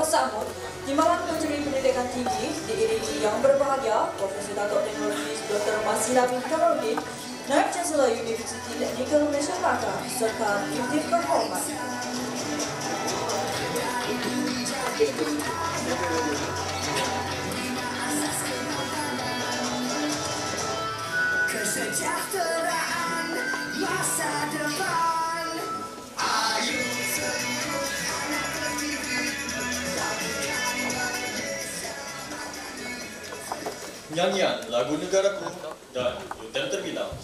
Mustafa Sahmud, Timbalan Menteri Pendidikan Tinggi, diiringi yang berbahagia Profesor Datuk Teknologi Dr. Masila bin Kamarudin, Naib Chancellor Universiti Teknikal Malaysia Melaka, serta Yudhif Berhormat. Kesejahteraan masa depan, ayo seluruh anak terdidik. Nyanyian lagu negaraku dan UTM terbilang.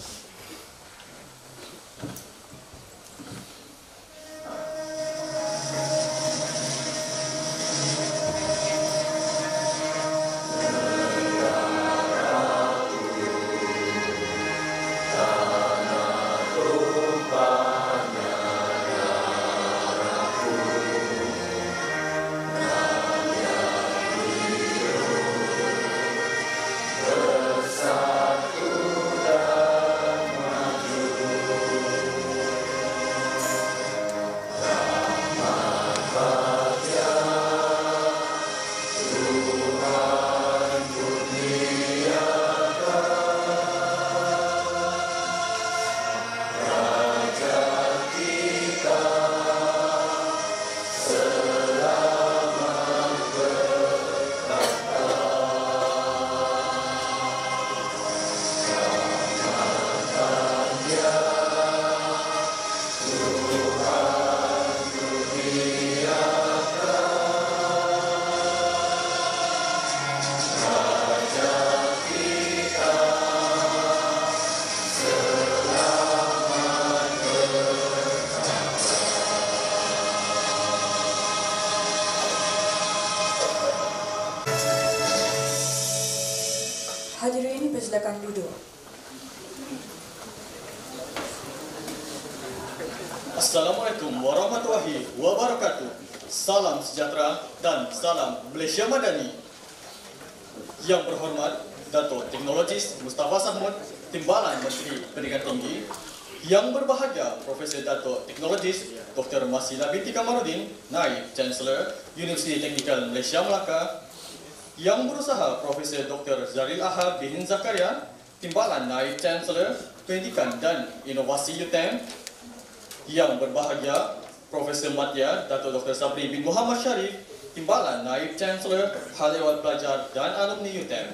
Hadirin persilakan duduk. Assalamualaikum warahmatullahi wabarakatuh. Salam sejahtera dan salam Malaysia Madani. Yang berhormat Datuk Teknologis Mustafa Sahmud, Timbalan Menteri Pendidikan Tinggi. Yang berbahagia Profesor Datuk Teknologis Dr. Masila binti Kamarudin, Naib Chancellor Universiti Teknikal Malaysia Melaka. Yang berusaha Profesor Dr. Zaril Ahad bin Zakaria, Timbalan Naib Chancellor Pendidikan dan Inovasi UTM. Yang berbahagia Profesor Madya Datuk Dr. Sabri bin Muhammad Sharif, Timbalan Naib Chancellor Hal Ehwal Pelajar dan Alumni UTM.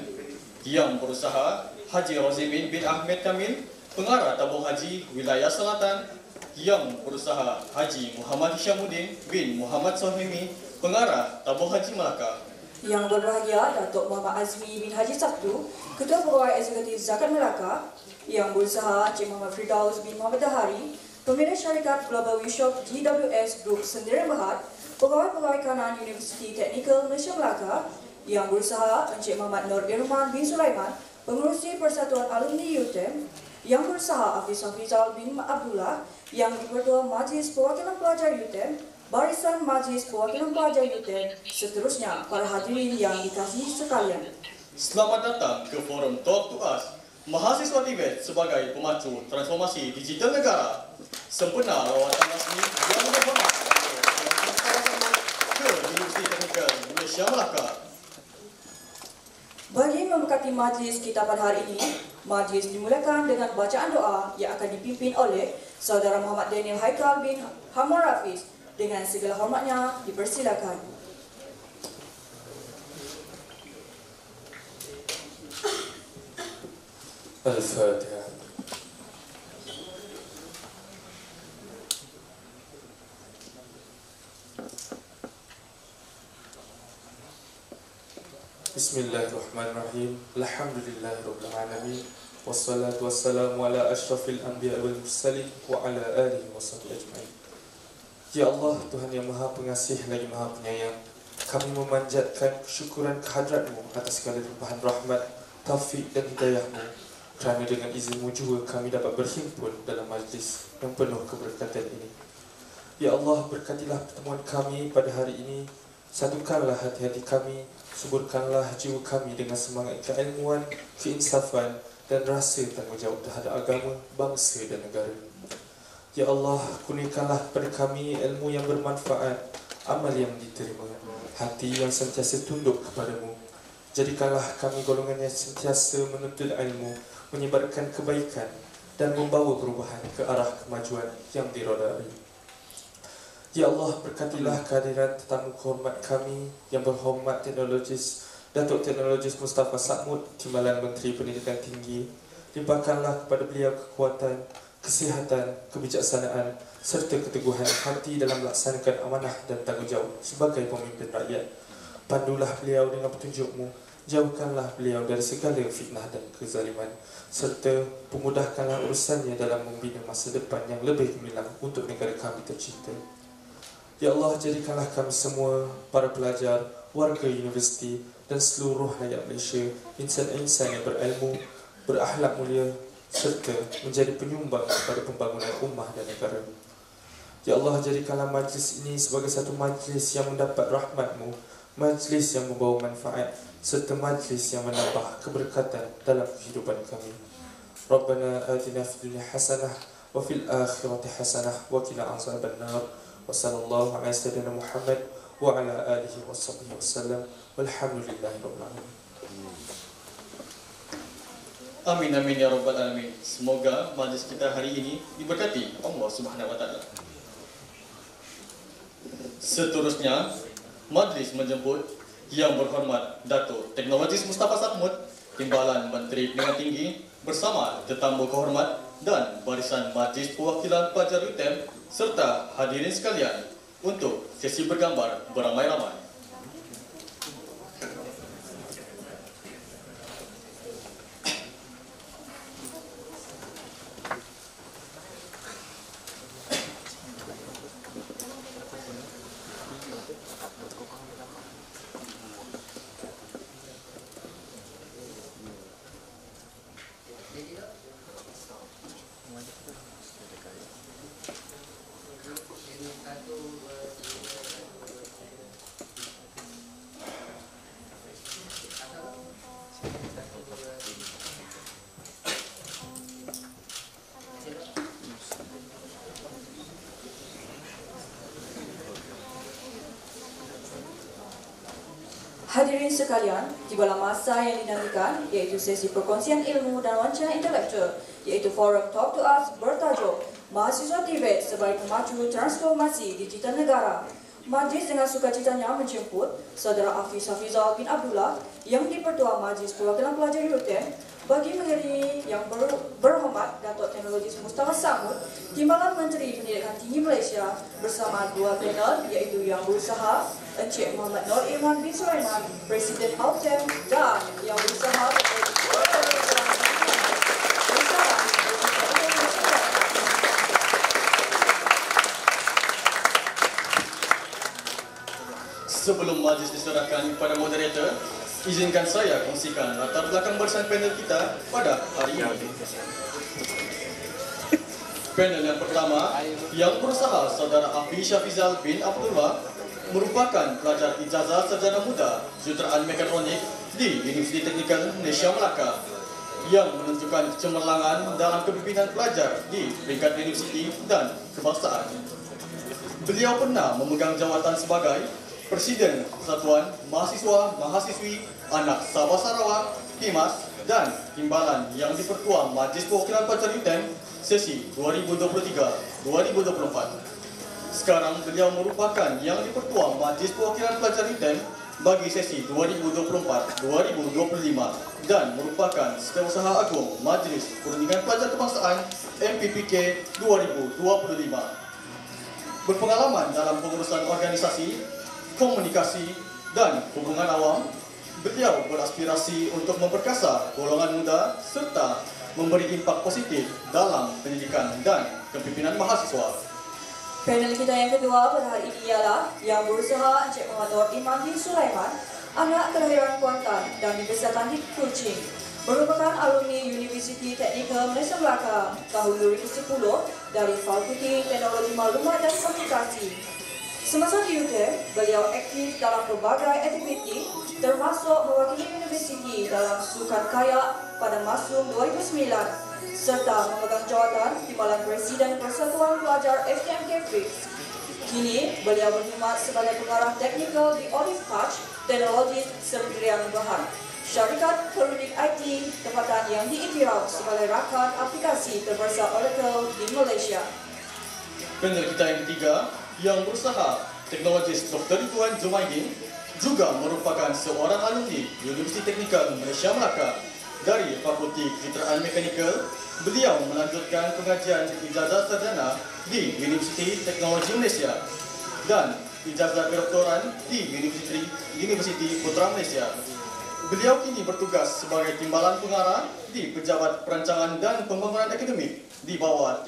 Yang berusaha Haji Rozimin bin Ahmed Kamil, Pengarah Tabung Haji Wilayah Selatan. Yang berusaha Haji Muhammad Hishamuddin bin Muhammad Sohimi, Pengarah Tabung Haji Melaka. Yang berbahagia Datuk Muhammad Azmi bin Haji Sabtu, Ketua Pegawai Eksekutif Zakat Melaka. Yang berusaha Encik Muhammad Firdaus bin Muhammad Dahari, Pemilik Syarikat Global Workshop GWS Group Sendirian Berhad, Pegawai-Pegawai Kanan Universiti Teknikal Malaysia Melaka. Yang berusaha Encik Muhammad Nur Irman bin Sulaiman, Pengerusi Persatuan Alumni UTM. Yang berusaha Hafiz Hafizal bin Abdullah, Yang di-Pertua Majlis Perwakilan Pelajar UTM, Barisan Majlis Perwakilan Pelajar UTM, seterusnya para hadirin yang dikasihi sekalian. Selamat datang ke Forum Talk to Us, mahasiswa Tibet sebagai pemacu transformasi digital negara. Sempena lawatan rasmi yang berhormat ke Universiti Teknikal Malaysia Melaka. Bagi memberkati majlis kita pada hari ini, majlis dimulakan dengan bacaan doa yang akan dipimpin oleh Saudara Muhammad Daniel Haikal bin Hamar Rafiz. Dengan segala hormatnya, dipersilakan. Al-Fatihah. Bismillahirrahmanirrahim. Alhamdulillahirabbil alamin. Wassalatu wassalamu ala asyrafil anbiya wal mursalin wa ala alihi washabbihi ajmain. Ya Allah, Tuhan yang Maha Pengasih lagi Maha Penyayang, kami memanjatkan syukuran kehadrat-Mu atas segala limpahan rahmat, taufik dan hidayah-Mu, kerana dengan izin-Mu juga kami dapat berhimpun dalam majlis yang penuh keberkatan ini. Ya Allah, berkatilah pertemuan kami pada hari ini, satukanlah hati-hati kami, suburkanlah jiwa kami dengan semangat keilmuan, keinsafan dan rasa tanggungjawab terhadap agama, bangsa dan negara. Ya Allah, kurniakanlah pada kami ilmu yang bermanfaat, amal yang diterima, hati yang sentiasa tunduk kepadamu. Jadikanlah kami golongan yang sentiasa menuntut ilmu, menyebarkan kebaikan dan membawa perubahan ke arah kemajuan yang dirodai. Ya Allah, berkatilah kehadiran tetamu kehormat kami yang berhormat Teknologis Datuk Teknologis Mustafa Sakmud, Timbalan Menteri Pendidikan Tinggi. Limpahkanlah kepada beliau kekuatan, kesihatan, kebijaksanaan serta keteguhan hati dalam melaksanakan amanah dan tanggungjawab sebagai pemimpin rakyat. Pandulah beliau dengan petunjuk-Mu, jauhkanlah beliau dari segala fitnah dan kezaliman, serta pemudahkanlah urusannya dalam membina masa depan yang lebih gemilang untuk negara kami tercinta. Ya Allah, jadikanlah kami semua, para pelajar, warga universiti dan seluruh rakyat Malaysia insan-insan yang berilmu, berakhlak mulia serta menjadi penyumbang kepada pembangunan ummah dan negara. Ya Allah, jadikanlah majlis ini sebagai satu majlis yang mendapat rahmat-Mu, majlis yang membawa manfaat serta majlis yang menambah keberkatan dalam kehidupan kami. Rabbana atina fid dunya hasanah wa fil akhirati hasanah wa qina azabannar. Wa sallallahu ala sayyidina Muhammad wa ala alihi wa sahbihi wasallam. Walhamdulillahirabbil alamin. Amin amin ya rabbal alamin. Semoga majlis kita hari ini diberkati Allah Subhanahu wa taala. Seterusnya, majlis menjemput Yang Berhormat Datuk Teknologis Mustafa Sakmud, Timbalan Menteri Pendidikan Tinggi bersama tetamu kehormat dan barisan Majlis Perwakilan Pelajar UTM serta hadirin sekalian untuk sesi bergambar beramai-ramai. Hadirin sekalian, tibalah masa yang dinantikan iaitu sesi perkongsian ilmu dan wawancara intelektual iaitu forum Talk to Us bertajuk Mahasiswa TVET sebagai pemacu transformasi digital negara. Majlis dengan sukacitanya menjemput Saudara Hafiz Hafizal bin Abdullah yang di-Pertua Majlis Perwakilan Pelajar UTM bagi mengiringi Yang Berhormat Datuk Teknologis Mustafa Sakmud, Timbalan Menteri Pendidikan Tinggi Malaysia bersama dua panel iaitu Yang Berusaha Encik Muhammad Nur Irman bin Sulaiman, Presiden UTM dan Yang Berusaha Sebelum majlis diserahkan kepada moderator, izinkan saya kongsikan latar belakang barisan panel kita pada hari ini. Panel yang pertama, Yang Berusaha Saudara Hafiz Hafizal bin Abdullah merupakan pelajar ijazah sarjana muda juruteraan mekatronik di Universiti Teknikal Malaysia Melaka yang menunjukkan kecemerlangan dalam kepimpinan pelajar di peringkat universiti dan kebangsaan. Beliau pernah memegang jawatan sebagai Presiden Persatuan Mahasiswa-Mahasiswi Anak Sabah Sarawak, TIMAS dan Timbalan yang di-Pertua Majlis Perwakilan Pelajar UTM sesi 2023-2024. Sekarang beliau merupakan yang di-Pertua Majlis Perwakilan Pelajar UTM bagi sesi 2024-2025 dan merupakan Setiausaha Agung Majlis Perundingan Pelajar Kebangsaan MPPK 2025. Berpengalaman dalam pengurusan organisasi, komunikasi dan hubungan awam, beliau beraspirasi untuk memperkasa golongan muda serta memberi impak positif dalam pendidikan dan kepimpinan mahasiswa. Panel kita yang kedua pada hari ini ialah Yang Berusaha Encik Muhammad Nur Irman bin Sulaiman, anak kelahiran Kuantan dan dibesarkan di Kuching, merupakan alumni Universiti Teknikal Malaysia Melaka tahun 2010 dari Fakulti Teknologi Maklumat dan Komunikasi. Semasa di UTM, beliau aktif dalam berbagai aktiviti termasuk mewakili universiti dalam sukan kayak pada Masum 2009 serta memegang jawatan Timbalan Presiden Persatuan Pelajar FTM Cambridge. Kini, beliau berkhidmat sebagai pengarah teknikal di Olive Patch Technologies Serdirian Bahar, syarikat perudik IT tempatan yang diiktiraf sebagai rakan aplikasi terbesar Oracle di Malaysia. Panel kita yang ketiga yang berusaha teknologis Dr. Ridwan Jumaidin juga merupakan seorang alumni Universiti Teknikal Malaysia Melaka dari Fakulti Kejuruteraan Mekanikal. Beliau melanjutkan pengajian ijazah sarjana di Universiti Teknologi Malaysia dan ijazah kedoktoran di Universiti Putra Malaysia. Beliau kini bertugas sebagai timbalan pengarah di Pejabat Perancangan dan Pembangunan Akademik di bawah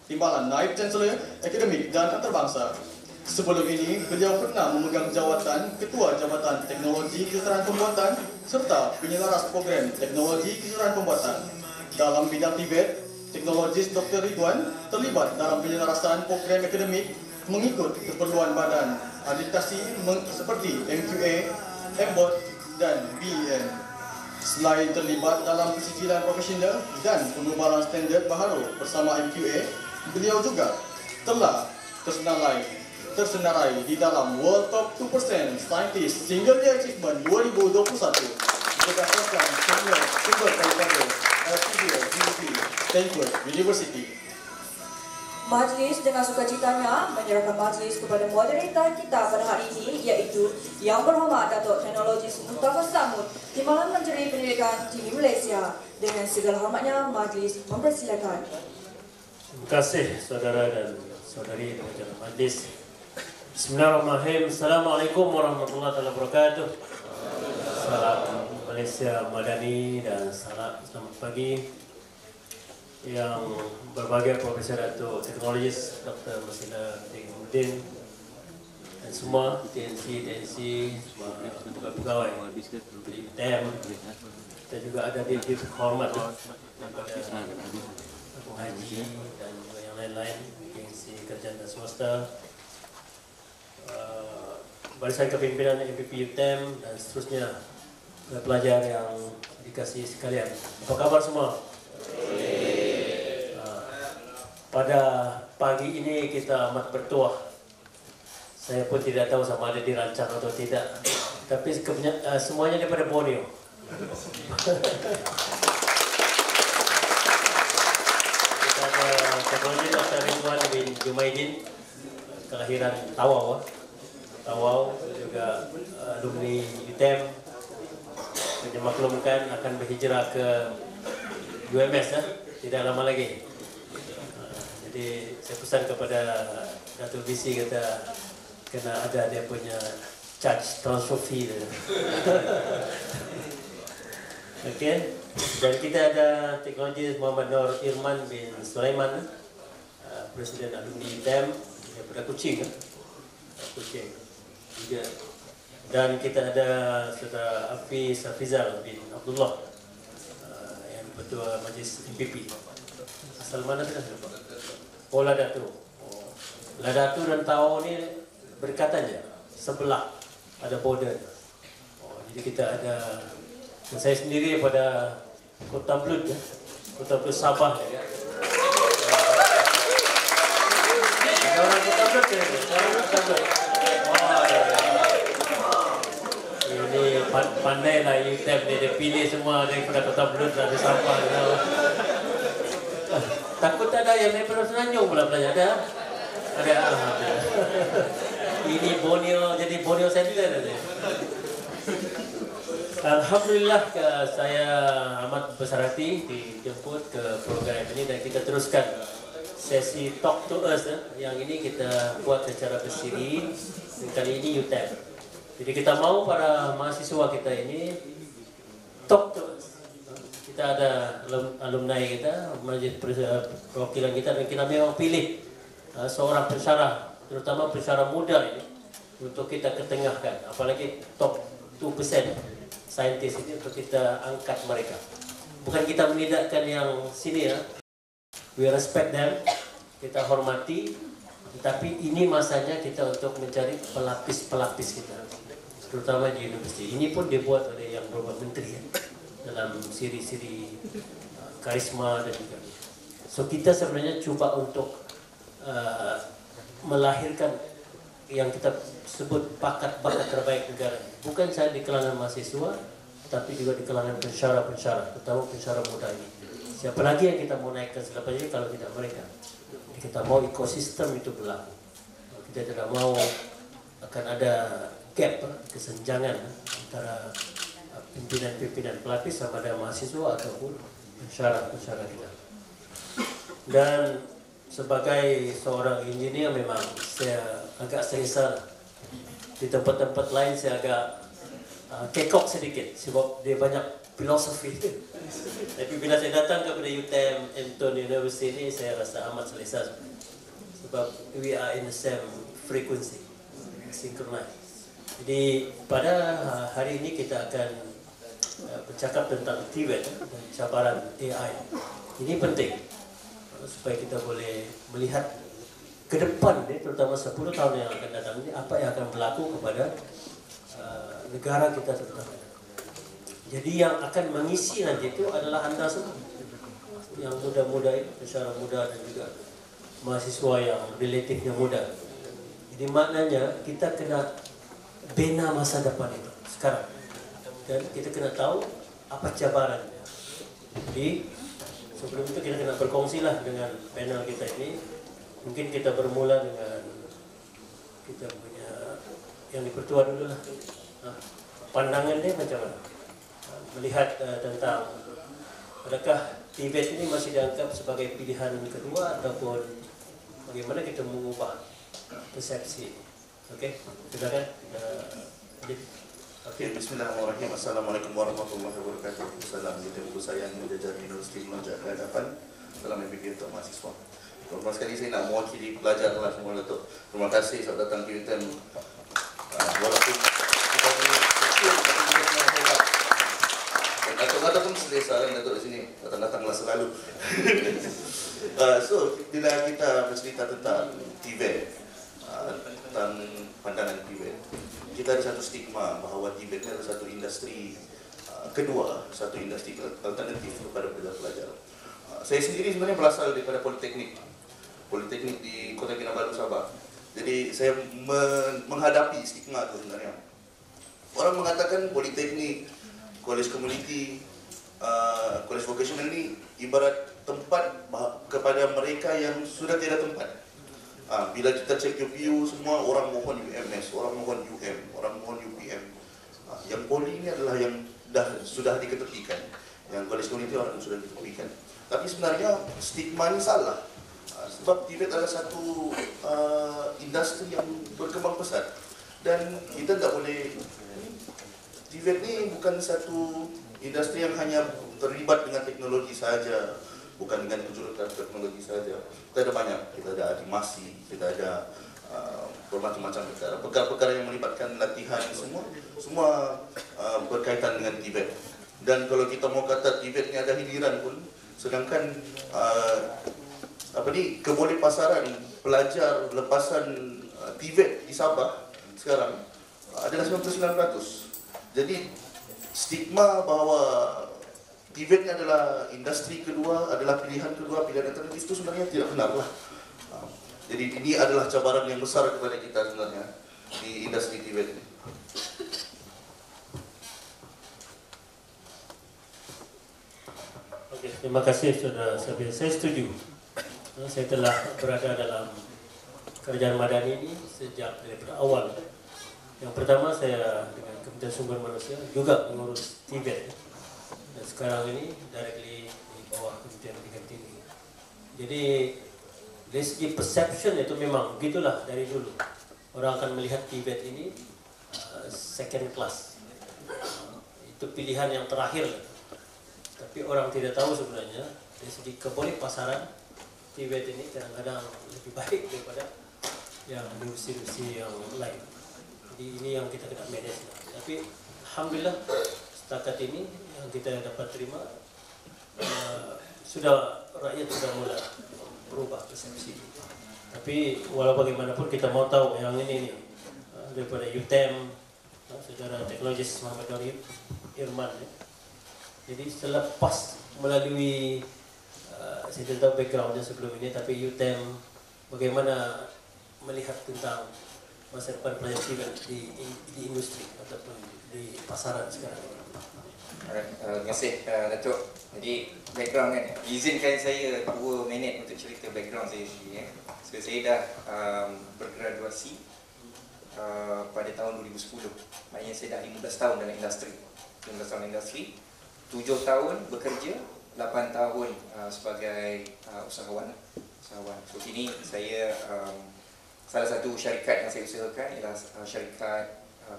timbalan Naib Chancellor Akademik dan Antarabangsa. Sebelum ini, beliau pernah memegang jawatan Ketua Jabatan Teknologi Kejuruteraan Pembuatan serta penyelaras program Teknologi Kejuruteraan Pembuatan. Dalam bidang Tibet, teknologis Dr. Ridwan terlibat dalam penyelarasan program akademik mengikut keperluan badan akreditasi seperti MQA, MBOT dan BEN. Selain terlibat dalam persicilan profesional dan pengubahan standard baharu bersama MQA, beliau juga telah tersenarai di dalam World Top 2% Scientist Single Year Achievement 2021 berdasarkan sumber daripada Stanford University. Majlis dengan sukacitanya menyerahkan majlis kepada moderator kita pada hari ini, iaitu Yang Berhormat Datuk Teknologis Mustafa Samud, Timbalan Menteri Pendidikan Tinggi Malaysia. Dengan segala hormatnya, majlis mempersilakan. Terima kasih saudara dan saudari pengacara majlis. Bismillahirrahmanirrahim. Assalamualaikum warahmatullahi wabarakatuh. Salam Malaysia Madani dan salam selamat pagi. Yang berbahagia Profesor Datuk Teknologis Dr. Masila Muhammad dan semua TNC, semua pegawai di TM. Kita juga ada di hormat kepada Abu Haji dan yang lain-lain, agensi kerjaan dan swasta, barisan kepimpinan MPP UTM dan seterusnya, pelajar yang dikasihi sekalian. Apa kabar semua? Pada pagi ini kita amat bertuah. Saya pun tidak tahu sama ada dirancang atau tidak, tapi semuanya daripada Borneo. Kita ada teknologi Dr. Ridwan bin Jumaidin, kelahiran Tawau, juga alumni UTM. Dimaklumkan akan berhijrah ke UMS tidak lama lagi. Jadi saya pesan kepada Datuk BC kata kena ada dia punya charge transfer fee dia. Okey. Dan kita ada teknologi Muhammad Nur Irman bin Sulaiman, Presiden alumni UTM daripada Kuching. Juga. Dan kita ada Saudara Hafiz Hafizal bin Abdullah, yang Ketua Majlis MPP. Asal mana kita lupa? Oh, Ladatu. Ladatu dan Tawau ni berdekatan je, sebelah ada border. Jadi kita ada, saya sendiri pada Kota Blut, Kota Blut Sabah. Orang Kota Blut ke? Orang Kota Blut. Ini pandai lah UTM dia pilih semua daripada Kota Blut ada Sabah. Takut ada yang daripada Semenanjung pula belajar. Ada? Alhamdulillah. Ini Borneo, jadi Borneo Center ada. Alhamdulillah saya amat besar hati dijemput ke program ini dan kita teruskan sesi Talk to Us. Yang ini kita buat secara bersiri, kali ini UTM. Jadi kita mau para mahasiswa kita ini talk to us. Kita ada alumni kita, majlis perwakilan kita, dan kita memang pilih seorang pensyarah, terutama pensyarah muda ini untuk kita ketengahkan. Apalagi top 2% saintis ini untuk kita angkat mereka. Bukan kita menidakkan yang sini ya. We respect them, kita hormati, tetapi ini masanya kita untuk mencari pelapis-pelapis kita, terutama di universiti. Ini pun dibuat oleh yang beberapa menteri ya, dalam siri-siri karisma dan juga. So kita sebenarnya cuba untuk melahirkan yang kita sebut bakat-bakat terbaik negara. Bukan saja di kalangan mahasiswa, tapi juga di kalangan pensyarah-pensyarah, terutama pensyarah muda ini. Siapa lagi yang kita mau naikkan selepas ini kalau tidak mereka? Kita mau ekosistem itu berlaku. Kita tidak mau akan ada gap, kesenjangan antara pimpinan-pimpinan pelapis sama ada mahasiswa ataupun pensyarah-pensyarah kita. Dan sebagai seorang engineer memang saya agak selesa. Di tempat-tempat lain saya agak kekok sedikit sebab dia banyak filosofi. Tapi bila saya datang kepada UTM Anton University ini saya rasa amat selesa sebab we are in the same frequency, synchronized. Jadi pada hari ini kita akan bercakap tentang TVET dan cabaran AI. Ini penting supaya kita boleh melihat ke depan, terutama 10 tahun yang akan datang ini, apa yang akan berlaku kepada negara kita terutama. Jadi yang akan mengisi nanti itu adalah anda semua, yang muda-muda itu, pensyarah muda dan juga mahasiswa yang relatifnya muda. Jadi maknanya kita kena bina masa depan itu sekarang, dan kita kena tahu apa cabarannya. Jadi sebelum itu kita kena berkongsilah dengan panel kita ini. Mungkin kita bermula dengan kita punya yang dipertua dulu lah. Pandangannya macam mana? Melihat tentang adakah TVET ini masih dianggap sebagai pilihan kedua ataupun bagaimana kita mengubah persepsi. Okey, silakan. Okey, bismillahirrahmanirrahim. Assalamualaikum warahmatullahi wabarakatuh. Salam sejahtera saya yang menjajah Universiti Melonjak ke hadapan. Salam MPP untuk mahasiswa. Pertama sekali saya nak mewakili pelajar lah semua Datuk. Terima kasih sebab datang ke UTM. Walaupun kita ni kecil tapi kita memang hebat. Dan Datuk-Datuk pun selesa kan Datuk di sini. Datang-datanglah selalu. So, bila kita bercerita tentang TVET, tentang pandangan TVET, kita ada satu stigma bahawa TVET adalah satu industri kedua, satu industri alternatif kepada pelajar-pelajar. Saya sendiri sebenarnya berasal daripada Politeknik di Kota Kinabalu, Sabah. Jadi saya menghadapi stigma itu sebenarnya. Orang mengatakan Politeknik, Kolej Komuniti, Kolej Vocational ini ibarat tempat kepada mereka yang sudah tiada tempat. Bila kita cek UPU, semua orang mohon UMS, orang mohon UM, orang mohon UPM. Yang poli ini adalah yang sudah diketepikan. Yang Kolej Komuniti orang sudah diketepikan. Tapi sebenarnya stigma ini salah. Sebab TVET adalah satu industri yang berkembang pesat. Dan kita tak boleh, TVET ni bukan satu industri yang hanya terlibat dengan teknologi saja, bukan dengan kejuruteraan teknologi saja. Kita ada banyak, kita ada animasi, kita ada bermacam-macam perkara-perkara yang melibatkan latihan, semua berkaitan dengan TVET. Dan kalau kita mau kata TVET ni ada hiliran pun, sedangkan kebolehpasaran pelajar lepasan TVET di Sabah sekarang adalah 99%. Jadi stigma bahawa TVET ni adalah industri kedua, adalah pilihan kedua, pilihan alternatif itu sebenarnya tidak benar lah. Jadi ini adalah cabaran yang besar kepada kita sebenarnya di industri TVET ini. Okey, terima kasih Saudara Sabir. Saya setuju. Saya telah berada dalam kerajaan madani ini sejak daripada awal. Yang pertama saya dengan Kementerian Sumber Manusia juga mengurus TVET. Dan sekarang ini directly di bawah Kementerian Pendidikan Tinggi. Jadi dari segi perception itu memang begitulah dari dulu. Orang akan melihat TVET ini second class. Itu pilihan yang terakhir. Tapi orang tidak tahu sebenarnya dari segi kebolehpasaran TVET ini kadang-kadang lebih baik daripada yang industri-industri yang lain. Jadi ini yang kita kena manage. Tapi alhamdulillah setakat ini yang kita dapat terima rakyat sudah mulai berubah persepsi. Tapi walau bagaimanapun kita mau tahu yang ini daripada UTM, Saudara Teknologis Muhammad Warif Irman. Jadi selepas melalui saya tidak tahu backgroundnya sebelum ini, tapi UTM bagaimana melihat tentang masa depan pelajar TVET di industri ataupun di pasaran sekarang? Terima kasih Datuk. Jadi background kan, izinkan saya 2 minit untuk cerita background saya sendiri. So, saya dah bergraduasi pada tahun 2010. Maknanya saya dah 15 tahun dalam industri. 15 tahun industri, 7 tahun bekerja, 8 tahun sebagai usahawan. So kini saya salah satu syarikat yang saya usahakan ialah syarikat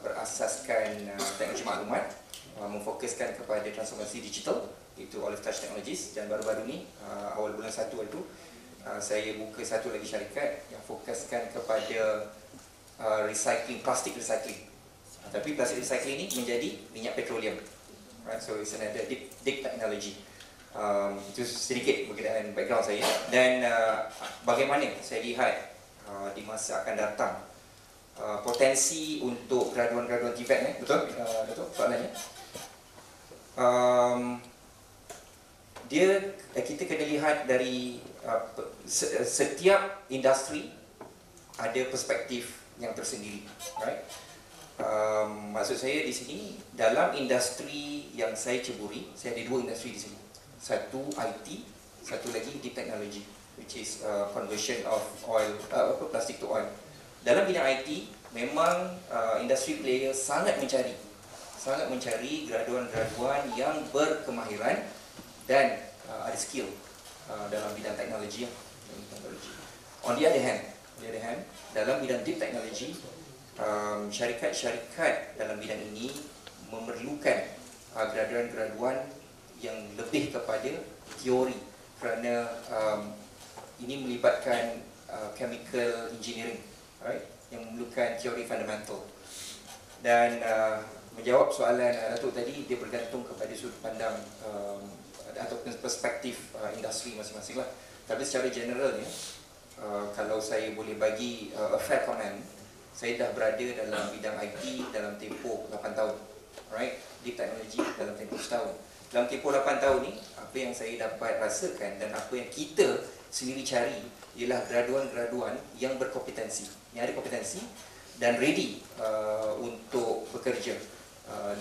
berasaskan teknologi maklumat, memfokuskan kepada transformasi digital, iaitu Olive Touch Technologies. Dan baru-baru ni awal bulan 1 itu saya buka satu lagi syarikat yang fokuskan kepada recycling, plastik recycling. Tapi plastik recycling ini menjadi minyak petroleum. Right? So it's another deep technology. Itu sedikit berkenaan background saya. Dan bagaimana saya lihat di masa akan datang potensi untuk graduan-graduan TVET, betul? Betul soalannya. Kita kena lihat dari setiap industri ada perspektif yang tersendiri, right? Maksud saya di sini, dalam industri yang saya ceburi, saya ada 2 industri di sini. Satu IT, satu lagi deep technology, which is conversion of oil, plastic to oil. Dalam bidang IT, memang industri player sangat mencari graduan-graduan yang berkemahiran dan ada skill dalam bidang teknologi. On the other hand, dalam bidang deep technology, syarikat-syarikat dalam bidang ini memerlukan graduan-graduan yang lebih kepada teori, kerana ini melibatkan chemical engineering, right, yang memerlukan teori fundamental. Dan menjawab soalan Datuk tadi, dia bergantung kepada sudut pandang ataupun perspektif industri masing-masing lah. Tapi secara generalnya, kalau saya boleh bagi a fair comment, saya dah berada dalam bidang IT dalam tempoh 8 tahun, right? Deep technology dalam tempoh setahun. Dalam tempoh 8 tahun ni, apa yang saya dapat rasakan dan apa yang kita sendiri cari ialah graduan-graduan yang berkompetensi, yang ada kompetensi dan ready untuk bekerja.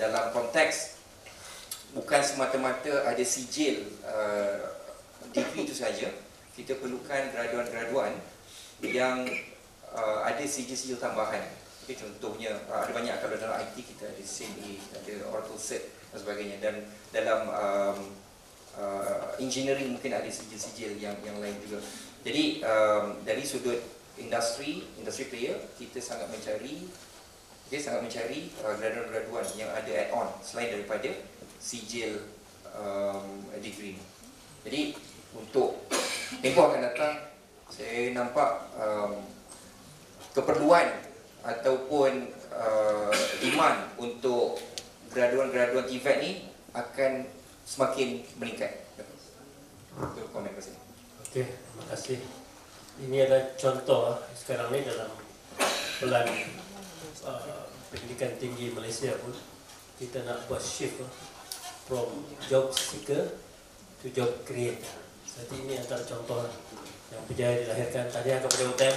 Dalam konteks bukan semata-mata ada sijil degree itu saja, kita perlukan graduan-graduan yang ada sijil-sijil tambahan. Okay, contohnya ada banyak, kalau dalam IT kita ada CMA, ada Oracle Cert dan sebagainya, dan dalam engineering mungkin ada sijil-sijil yang lain juga. Jadi dari sudut industri player, kita sangat mencari graduan-graduan yang ada add-on selain daripada sijil degree. Jadi untuk tempoh akan datang, saya nampak keperluan ataupun demand untuk graduan-graduan TVET ni akan semakin meningkat. Itu komen saya. Okey, terima kasih. Ini adalah contoh sekarang ni dalam pelan pendidikan tinggi Malaysia pun kita nak buat shift from job seeker to job creator. Jadi ini antara contoh yang berjaya dilahirkan. Tadi kepada UTM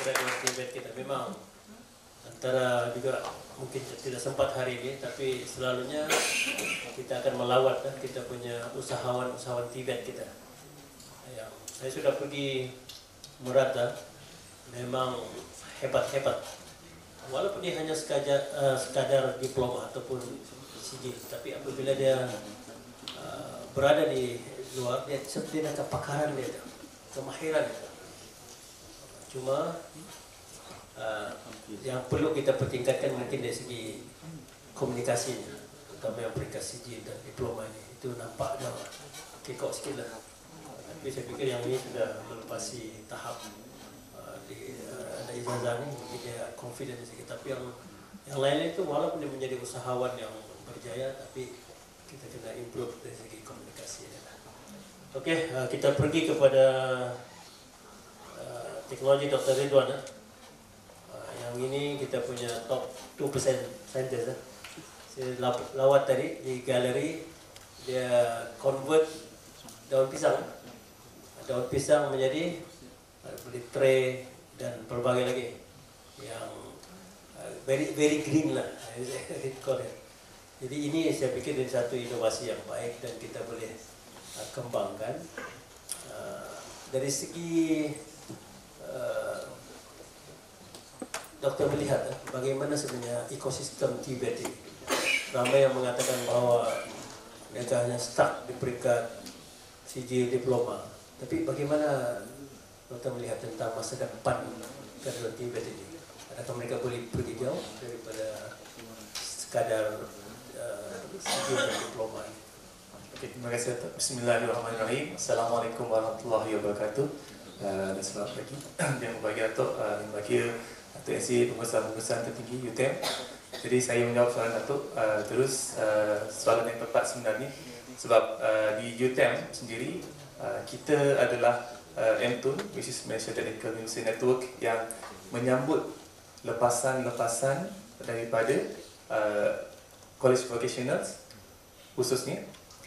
graduan TVET kita memang antara juga mungkin tidak sempat hari ini, tapi selalunya kita akan melawat kita punya usahawan TVET kita. Yang saya sudah pergi merata, memang hebat-hebat. Walaupun dia hanya sekadar diploma ataupun sijil, tapi apabila dia berada di luar, dia seperti ada kepakaran dia, kemahiran dia. Cuma yang perlu kita pertingkatkan mungkin dari segi komunikasinya, terutama yang peringkat sijil dan diploma ini, itu nampak dah kick out sikit lah. Tapi saya fikir yang ini sudah melepasi tahap ada ijazah ni, mungkin dia confident sikit. Tapi yang lain itu walaupun dia menjadi usahawan yang berjaya, tapi kita kena improve dari segi komunikasi. Okey, kita pergi kepada teknologi Dr. Ridwan. Yang ini kita punya top 2% scientist. Saya lawat tadi di galeri, dia convert daun pisang daun pisang menjadi boleh tray dan pelbagai lagi yang very green lah. Jadi ini saya fikir dari satu inovasi yang baik dan kita boleh kembangkan. Dari segi doktor melihat bagaimana sebenarnya ekosistem Tibet ini. Ramai yang mengatakan bahawa mereka hanya stuck di peringkat sijil diploma. Tapi bagaimana doktor melihat tentang masa depan keadaan Tibet ini? Adakah mereka boleh pergi jauh daripada sekadar sijil dan diploma ini? Okay, terima kasih Datuk. Bismillahirrahmanirrahim. Assalamualaikum warahmatullahi wabarakatuh. Dan selamat pagi yang bagi Datuk, yang bagi Datuk NC pengurusan tertinggi UTM. Jadi saya menjawab soalan Datuk. Terus soalan yang tepat sebenarnya sebab di UTM sendiri kita adalah MTUN, which is Malaysia Technical University Network, yang menyambut lepasan-lepasan daripada college vocational khususnya.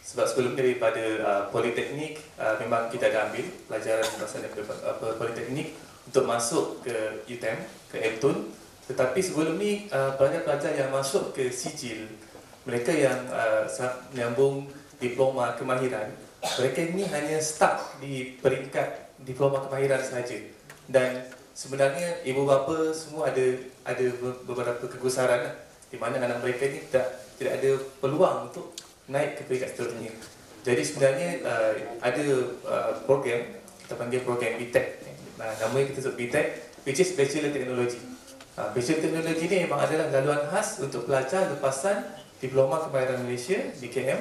Sebab sebelum daripada Politeknik memang kita ada ambil pelajaran berasal daripada Politeknik untuk masuk ke UTM, ke MTUN. Tetapi sebelum ni pelajar-pelajar yang masuk ke sijil, mereka yang menyambung diploma kemahiran, mereka ini hanya stuck di peringkat diploma kemahiran sahaja. Dan sebenarnya ibu bapa semua ada beberapa kegusaran di mana anak mereka ini tidak ada peluang untuk naik ke peringkat seterusnya. Jadi sebenarnya ada program, kita panggil program BTEC. Namanya kita sebut BTEC, which is Bachelor Technology. Bachelor Technology ni memang adalah laluan khas untuk pelajar lepasan Diploma Kemahiran Malaysia, DKM,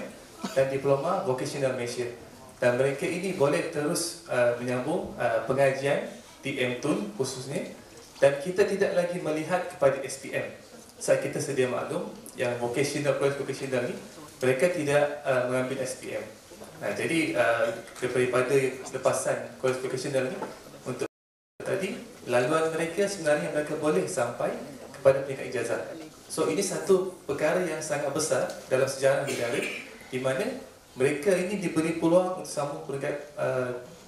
dan Diploma Vocational Malaysia. Dan mereka ini boleh terus menyambung pengajian di MTUN khususnya, dan kita tidak lagi melihat kepada SPM. Saat kita sedia maklum yang vocational, vocational ni mereka tidak mengambil SPM. Jadi daripada lepasan kualifikasi vocational ni untuk tadi, laluan mereka sebenarnya mereka boleh sampai kepada peringkat ijazah. So ini satu perkara yang sangat besar dalam sejarah negara di mana mereka ini diberi peluang untuk sambung peringkat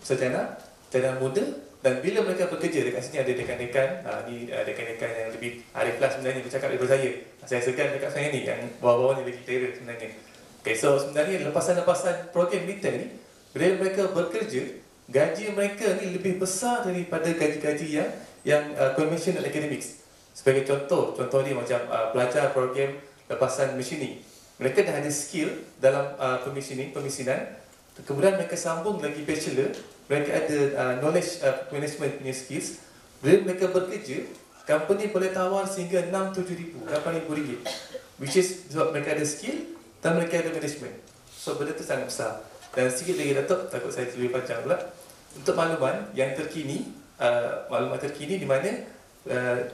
sarjana muda. Dan bila mereka bekerja, dekat sini ada dekan-dekan, ni dekan-dekan yang lebih ariflah sebenarnya bercakap daripada saya. Saya segan dekat saya ni, yang bawah-bawah ni lagi terror sebenarnya. Okay, so sebenarnya lepasan-lepasan program militer ni, bila mereka bekerja, gaji mereka ni lebih besar daripada gaji-gaji yang conventional academics. Sebagai contoh ni macam pelajar program lepasan machining. Mereka dah ada skill dalam pemesinan, kemudian mereka sambung lagi bachelor, mereka ada knowledge management punya skills. Bila mereka bekerja, company boleh tawar sehingga 6-7 ribu, 8 ribu ringgit, which is sebab mereka ada skill dan mereka ada management. So benda tu sangat besar. Dan sikit lagi Datuk, takut saya lebih panjang pula. Untuk makluman yang terkini, maklumat terkini di mana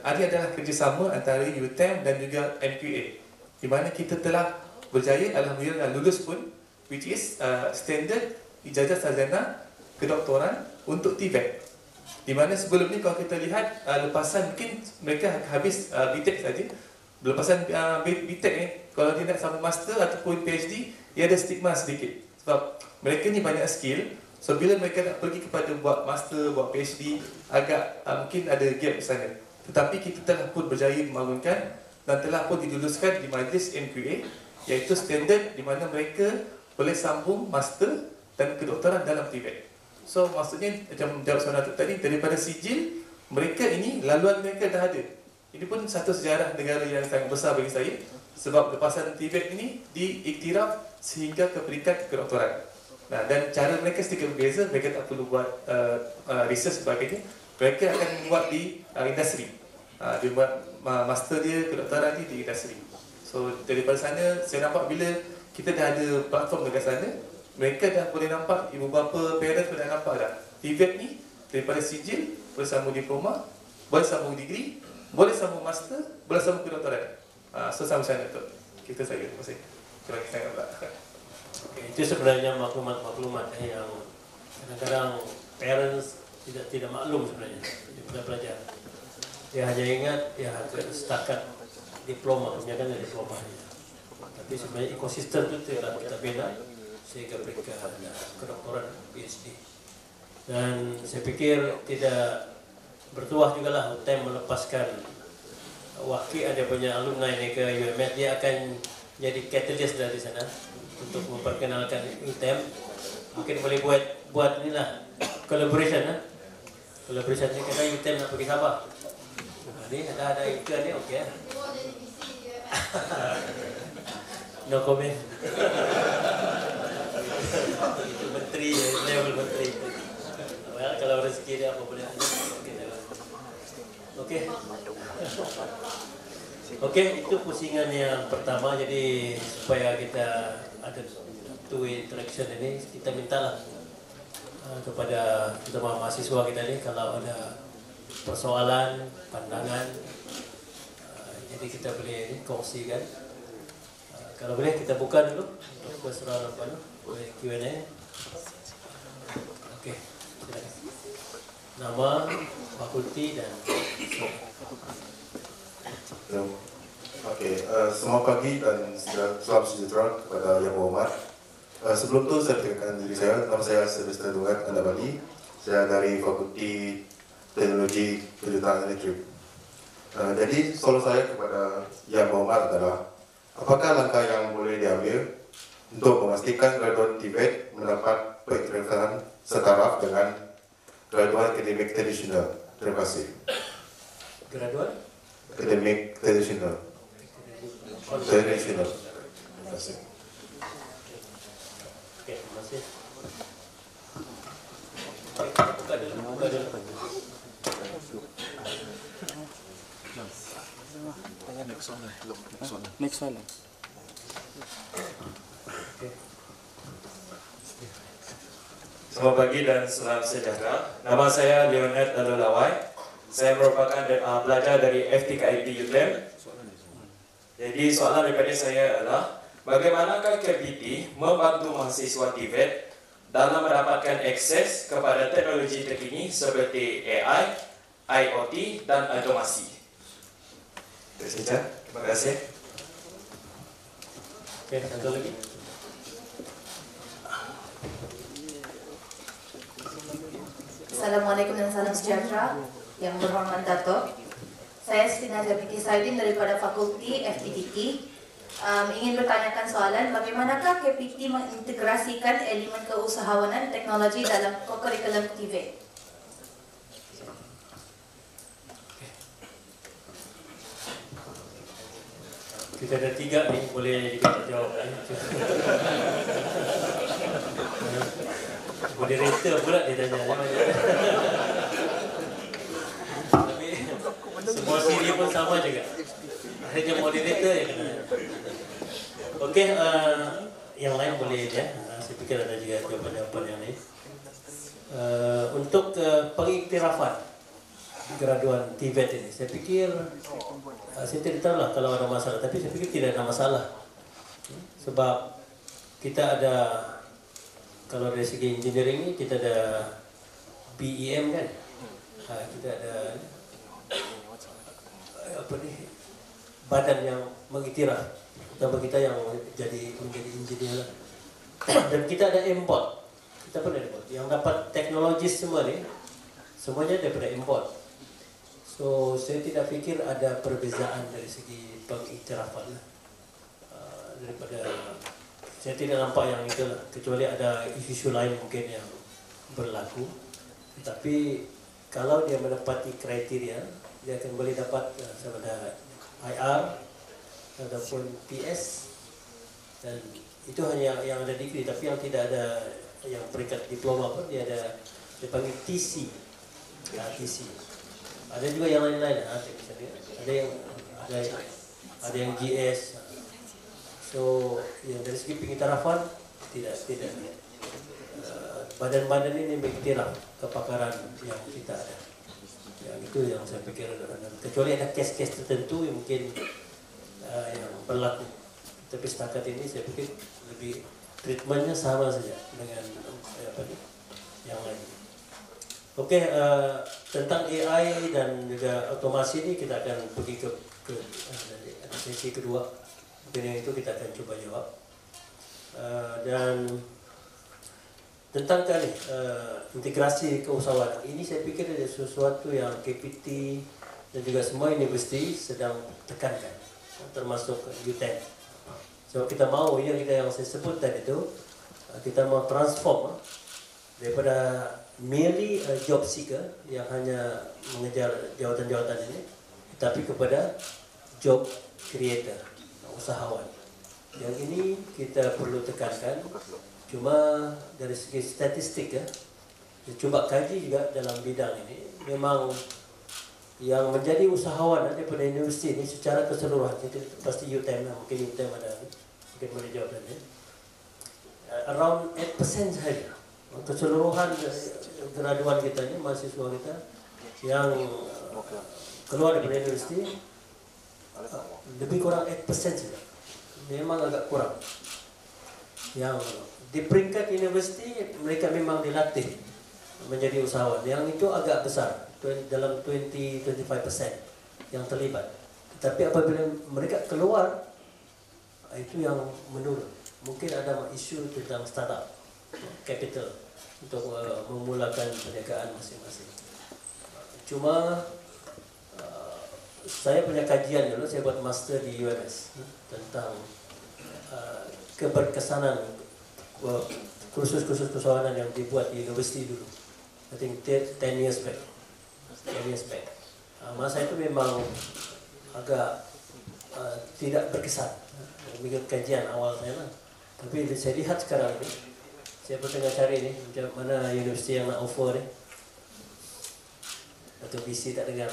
ada adalah kerjasama antara UTM dan juga MQA, di mana kita telah berjaya, alhamdulillah lulus pun, which is standard ijazah sarjana kedoktoran untuk TVET. Di mana sebelum ni kalau kita lihat lepasan mungkin mereka habis BTEC saja. Lepasan BTEC ni kalau dia nak sambung master ataupun PhD, dia ada stigma sedikit. Sebab mereka ni banyak skill. So bila mereka nak pergi kepada buat master, buat PhD, agak mungkin ada gap di sana. Tetapi kita telah pun berjaya membangunkan dan telah pun diluluskan di majlis MQA, iaitu standard di mana mereka boleh sambung master dan kedoktoran dalam TVET. So maksudnya macam jawab soalan tadi, daripada sijil mereka ini laluan mereka dah ada. Ini pun satu sejarah negara yang sangat besar bagi saya, sebab lepasan TVET ini diiktiraf sehingga ke peringkat kedoktoran. Dan cara mereka sedikit berbeza, mereka tak perlu buat research sebagainya. Mereka akan buat di industri. Dia buat master dia, kedoktoran dia di industri. So daripada sana saya nampak bila kita dah ada platform dekat sana, mereka dah boleh nampak, ibu bapa, parents pun dah nampak dah. TVET ni daripada sijil boleh sambung diploma, boleh sambung degree, boleh sambung master, boleh sambung kedoktoran. So sama macam tu. Kita saya, terima kasih. Terima kasih sangat pula. Itu sebenarnya maklumat yang kadang-kadang parents tidak maklum sebenarnya daripada pelajar. Dia hanya ingat dia setakat diploma, kebanyakan diploma. Tapi sebenarnya ekosistem itu telah kita bina sehingga mereka kedoktoran PhD. Dan saya fikir tidak bertuah juga lah UTM melepaskan wakil ada punya alumni ni ke UMS. Dia akan jadi catalyst dari sana untuk memperkenalkan UTM. Mungkin boleh buat inilah collaboration lah. Collaboration ni kata UTM nak pergi Sabah. Ni ada iklan ni okey. No comment. Itu menteri, level menteri. Well, kalau rezeki dia apa boleh. Okey. Okey, itu pusingan yang pertama. Jadi supaya kita ada two-way interaction ini, kita mintalah kepada terutama mahasiswa kita ni kalau ada persoalan, pandangan, jadi kita boleh kongsikan. Kalau boleh kita buka dulu untuk persoalan Q&A. Okey, silakan. Nama, fakulti dan Okey, selamat pagi dan salam sejahtera kepada Yang Berhormat. Sebelum tu saya perkenalkan diri saya. Nama saya Sylvester Dungat Andabali. Saya dari Fakulti Teknologi Kejuruteraan Elektrik. Jadi soalan saya kepada Yang Berhormat adalah, apakah langkah yang boleh diambil untuk memastikan graduan TVET mendapat peringkatan setaraf dengan graduan akademik tradisional? Terima kasih. graduan Akademik tradisional. Tradisional. Terima kasih. Okey, terima kasih. Buka dulu. Next one. Selamat pagi dan salam sejahtera. Nama saya Leonard Lalolawai. Saya merupakan pelajar dari FTKIP UTM. Jadi soalan daripada saya adalah, bagaimanakah KPT membantu mahasiswa TVET dalam mendapatkan akses kepada teknologi terkini seperti AI, IoT dan automasi? Itu saja. Terima kasih. Okey, satu lagi. Assalamualaikum dan salam sejahtera. Yang berhormat Dato', saya Siti Nazia binti Saidin daripada Fakulti FTTT. Ingin bertanyakan soalan, bagaimanakah KPT mengintegrasikan elemen keusahawanan teknologi dalam kurikulum TVET? Kita ada 3 ni, boleh kita jawab. Moderator pula dia tanya. Tapi semua siri pun sama juga. Hanya moderator yang kena. Okey, yang lain boleh ya. Saya fikir ada juga jawapan-jawapan yang lain. Untuk pengiktirafan graduan TVET ini, saya fikir saya tidak tahu lah kalau ada masalah, tapi saya fikir tidak ada masalah. Sebab kita ada, kalau dari segi engineering ni kita ada BEM kan, kita ada apa ni, badan yang mengiktiraf, terutama kita yang menjadi engineer lah. Dan kita ada import, kita pun ada import, yang dapat teknologi semua ni semuanya daripada import. So saya tidak fikir ada perbezaan dari segi pengiktirafan lah. Daripada saya tidak nampak yang itu lah, kecuali ada isu lain mungkin yang berlaku. Tapi kalau dia menepati kriteria, dia akan boleh dapat sama ada IR ataupun PS, dan itu hanya yang ada degree. Tapi yang tidak ada yang peringkat diploma pun dia ada, dia panggil TC. TC. Ada juga yang lain-lain, ada yang GS. So yang dari segi pengiktirafan tidak badan-badan ini mengiktiraf kepakaran yang kita ada. Yang itu yang saya fikir, kecuali ada kes-kes tertentu yang mungkin yang berlaku. Tapi setakat ini saya pikir lebih treatmentnya sama saja dengan yang lain. Okey, tentang AI dan juga otomasi ini kita akan pergi ke sesi kedua. Mungkin yang itu kita akan cuba jawab. Dan tentang integrasi keusahawanan. Ini saya fikir ada sesuatu yang KPT dan juga semua universiti sedang tekankan, termasuk UTM. So kita mahu yang saya sebut tadi itu, kita mau transform daripada merely job seeker yang hanya mengejar jawatan-jawatan ini, tapi kepada job creator, usahawan. Yang ini kita perlu tekankan. Cuma dari segi statistik cuba kaji juga dalam bidang ini, memang yang menjadi usahawan daripada universiti ini secara keseluruhan, itu pasti UTM, mungkin UTM ada, mungkin boleh jawab tadi, around 8% saja keseluruhan graduan kita ini, mahasiswa kita yang keluar dari universiti, lebih kurang 8% saja, memang agak kurang. Yang di peringkat universiti mereka memang dilatih menjadi usahawan, yang itu agak besar, dalam 20-25% yang terlibat. Tapi apabila mereka keluar, itu yang menurun. Mungkin ada isu tentang startup capital untuk memulakan perniagaan masing-masing. Cuma saya punya kajian dulu, saya buat master di UMS tentang keberkesanan kursus-kursus keusahawanan yang dibuat di universiti dulu. I think 10 years back. Masa itu memang agak tidak berkesan mengikut kajian awal saya lah. Tapi saya lihat sekarang ini, saya pun tengah cari ni macam mana universiti yang nak offer ni. Atau BC tak dengar.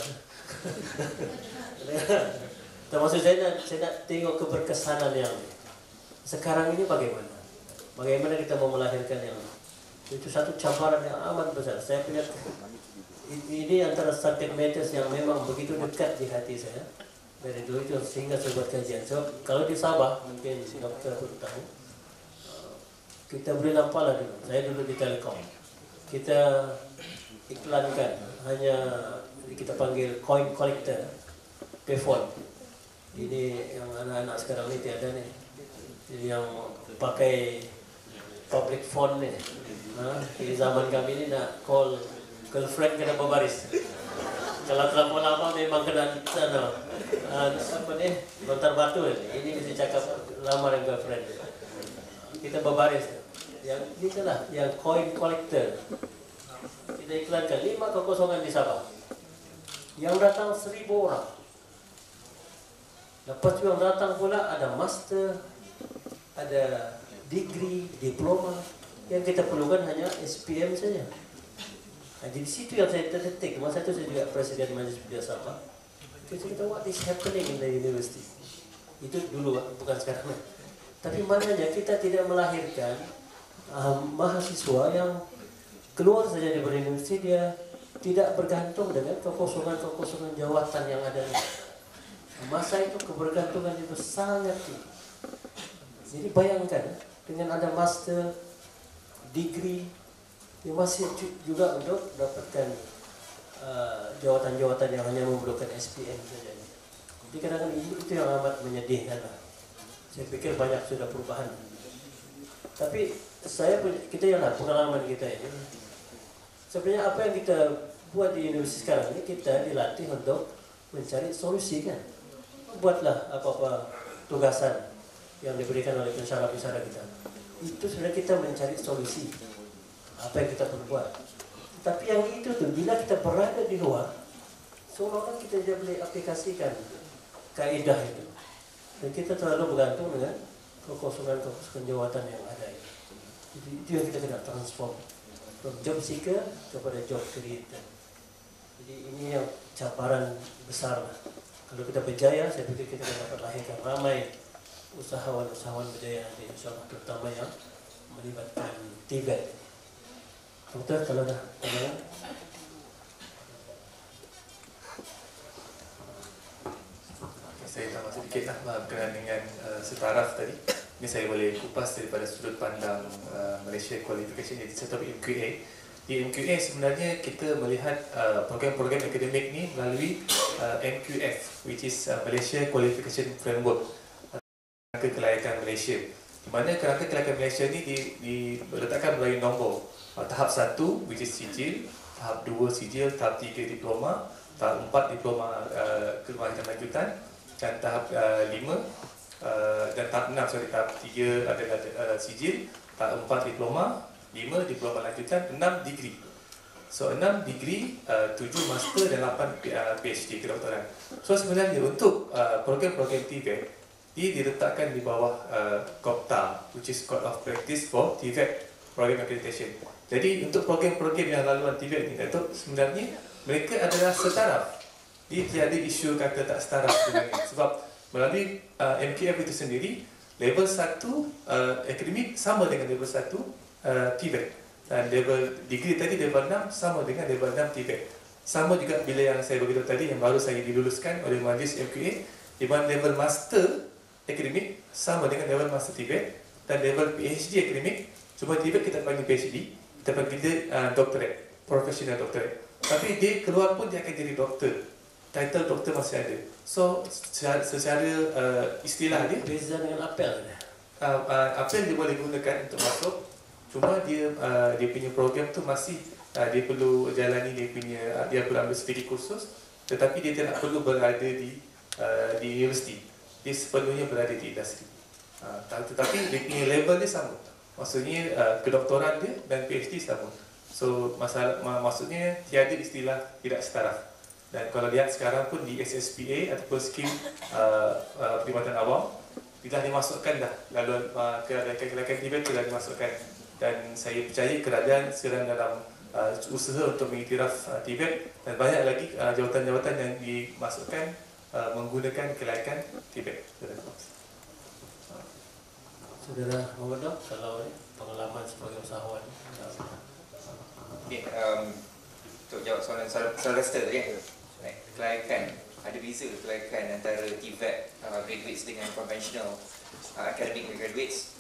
Termasuk saya nak tengok keberkesanan yang sekarang ini bagaimana. Bagaimana kita mau melahirkan yang itu satu cabaran yang amat besar. Saya punya ini antara subject matters yang memang begitu dekat di hati saya dari dulu itu, sehingga saya buat kajian. So kalau di Sabah mungkin dokter pun tahu, kita boleh nampak lah dulu. Saya dulu di Telekom, kita iklankan hanya kita panggil coin collector, payphone. Ini yang anak-anak sekarang ni tiada ni, yang pakai public phone ni. Di zaman kami ni nak call girlfriend kena berbaris. Kalau terlalu lama memang kena apa ni, lontar batu ni. Ini mesti cakap lama dengan girlfriend. Kita berbaris. Yang ini adalah yang coin collector. Kita iklankan 5 kekosongan di Sabah. Yang datang 1000 orang. Lepas itu yang datang pula ada master, ada degree, diploma. Yang kita perlukan hanya SPM saja. Jadi di situ yang saya terdetik. Masa itu saya juga Presiden Majlis Belia Sabah. Kita what is happening in the university. Itu dulu, bukan sekarang. Tapi maknanya kita tidak melahirkan mahasiswa yang keluar saja dari universiti, dia tidak bergantung dengan kekosongan jawatan yang ada. Masa itu kebergantungan itu sangat tinggi. Jadi bayangkan dengan ada master, degree, dia masih juga untuk dapatkan jawatan-jawatan yang hanya memerlukan SPM saja. Jadi kadang-kadang itu yang amat menyedihkan. Saya pikir banyak sudah perubahan. Tapi kita yang pengalaman kita ini, sebenarnya apa yang kita buat di universiti sekarang ini, kita dilatih untuk mencari solusi kan. Buatlah apa-apa tugasan yang diberikan oleh pensyarah-pensyarah kita. Itu sebenarnya kita mencari solusi apa yang kita perlu buat. Tapi yang itu tuh, bila kita berada di luar, seolah-olah kita tidak boleh aplikasikan kaedah itu. Dan kita terlalu bergantung dengan kekosongan jawatan yang ada ini. Jadi itu yang kita kena transform. From job seeker kepada job creator. Jadi ini yang cabaran besar lah. Kalau kita berjaya, saya pikir kita akan dapat lahirkan ramai usahawan-usahawan berjaya nanti, insyaAllah, terutama yang melibatkan Tibet. Dokter, kalau dah tanya. Saya tambah sedikit lah berkenaan dengan setaraf tadi. Ini saya boleh kupas daripada sudut pandang Malaysia Qualification, jadi satu MQA. Di MQA sebenarnya kita melihat program-program akademik ni melalui MQF, which is Malaysia Qualification Framework, kelayakan Malaysia. Di mana kerangka kelahiran Malaysia ni diletakkan melalui nombor. Tahap 1 which is sijil, tahap 2 sijil, tahap 3 diploma, tahap 4 diploma kemahiran lanjutan, dan tahap 5 dan tahap 6, tahap 3 adalah sijil, tahap 4 diploma, 5 diploma lanjutan, 6 degree. So 6 degree, 7 master dan 8 PhD kedoktoran. So sebenarnya untuk program-program TVET, dia diletakkan di bawah COPTA, which is Code of Practice for TVET Program Accreditation. Jadi untuk program-program yang laluan TVET ni, Datuk, sebenarnya mereka adalah setaraf. Dia tiada isu kata tak setaraf sebenarnya. Sebab melalui MKF itu sendiri, level 1 akademik sama dengan level 1 TVET. Dan level degree tadi level 6 sama dengan level 6 TVET. Sama juga bila yang saya beritahu tadi yang baru saya diluluskan oleh Majlis MQA, di mana level master akademik sama dengan level master TVET, dan level PhD akademik, cuma TVET kita panggil PhD, kita panggil dia doctorate, professional doctorate. Tapi dia keluar pun dia akan jadi doktor. Title doktor masih ada. So secara istilah dia beza dengan apel. Apel dia boleh gunakan untuk masuk. Cuma dia punya program tu masih dia perlu jalani dia perlu ambil studi kursus, tetapi dia tidak perlu berada di universiti. Dia sepenuhnya berada di industri. Tetapi dia punya level dia sama. Maksudnya kedoktoran dia dan PhD sama. So maksudnya tiada istilah tidak setaraf. Dan kalau lihat sekarang pun di SSPA ataupun skim perkhidmatan awam, bila dimasukkan dah laluan kelaikan TVET telah dimasukkan. Dan saya percaya kerajaan sedang dalam usaha untuk mengiktiraf TVET, dan banyak lagi jawatan-jawatan yang dimasukkan menggunakan kelaikan TVET. Saudara Muhammad Dok, kalau pengalaman sebagai usahawan. Okay, untuk jawab soalan Lester tadi, kelaikan, ada beza kelaikan antara TVET graduates dengan conventional academic graduates.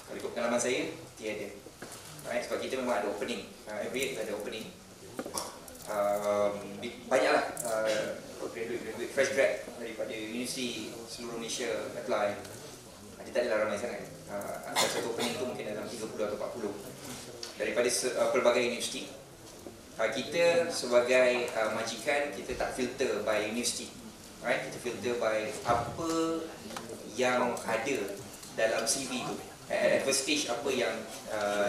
Kalau ikut pengalaman saya, tiada. Sebab kita memang ada opening, every year kita ada opening. Banyaklah graduate, fresh grad daripada universiti seluruh Malaysia apply. Dia tak adalah ramai sangat. Satu opening tu mungkin dalam 30 atau 40 daripada pelbagai universiti. Kita sebagai majikan, kita tak filter by universiti. Kita filter by apa yang ada dalam CV tu, at first stage apa yang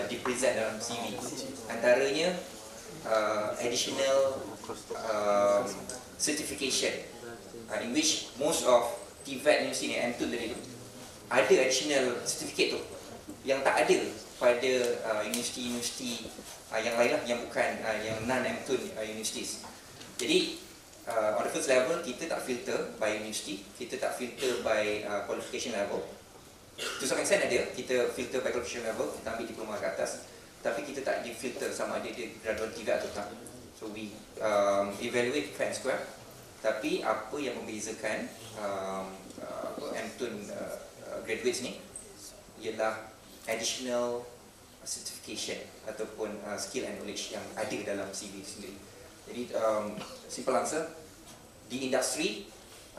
dipresent dalam CV. Antaranya additional certification, in which most of TVET universiti ni, M2 tadi tu, ada additional certificate tu yang tak ada pada universiti-universiti yang lain lah, yang bukan yang non-M2 universities. Jadi on the first level, kita tak filter by university, kita tak filter by qualification level. To some extent ada, kita filter by qualification level, kita ambil diploma ke atas, tapi kita tak di filter sama ada dia graduate TVET atau tak. So we evaluate fair and square. Tapi apa yang membezakan M2 graduates ni ialah additional certification ataupun skill and knowledge yang ada dalam CV sendiri. Jadi simple answer, di industri,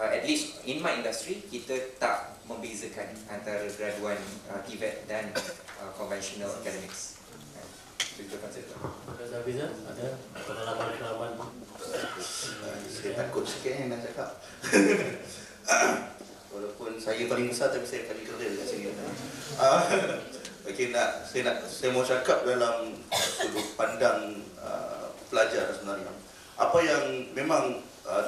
at least in my industry, kita tak membezakan antara graduan TVET dan conventional academics. Itu konsep tu. Ada beza? Ada pengalaman-pengalaman? Saya takut sikit yang nak cakap. Walaupun saya paling besar, tapi saya paling kecil kat sini. Okay, saya mau cakap dalam sudut pandang pelajar sebenarnya. Apa yang memang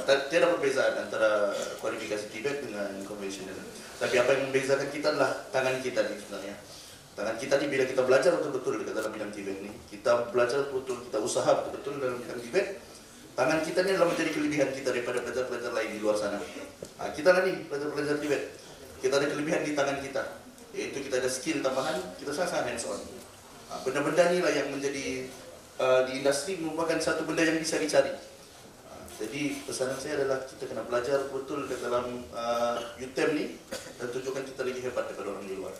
tiada perbezaan antara kualifikasi TVET dengan konvensional. Tapi apa yang membezakan kita adalah tangan kita ni sebenarnya. Tangan kita ni bila kita belajar betul-betul dekat dalam bidang TVET ni, kita belajar betul-betul, kita usaha betul-betul dalam bidang TVET, tangan kita ni adalah menjadi kelebihan kita daripada pelajar-pelajar lain di luar sana. Kita lah ni pelajar-pelajar TVET, kita ada kelebihan di tangan kita, iaitu kita ada skill tambahan, kita sangat hands on. Benda-benda ni lah yang menjadi di industri merupakan satu benda yang bisa dicari. Jadi pesanan saya adalah kita kena belajar betul di dalam UTM ni dan tunjukkan kita lagi hebat daripada orang di luar.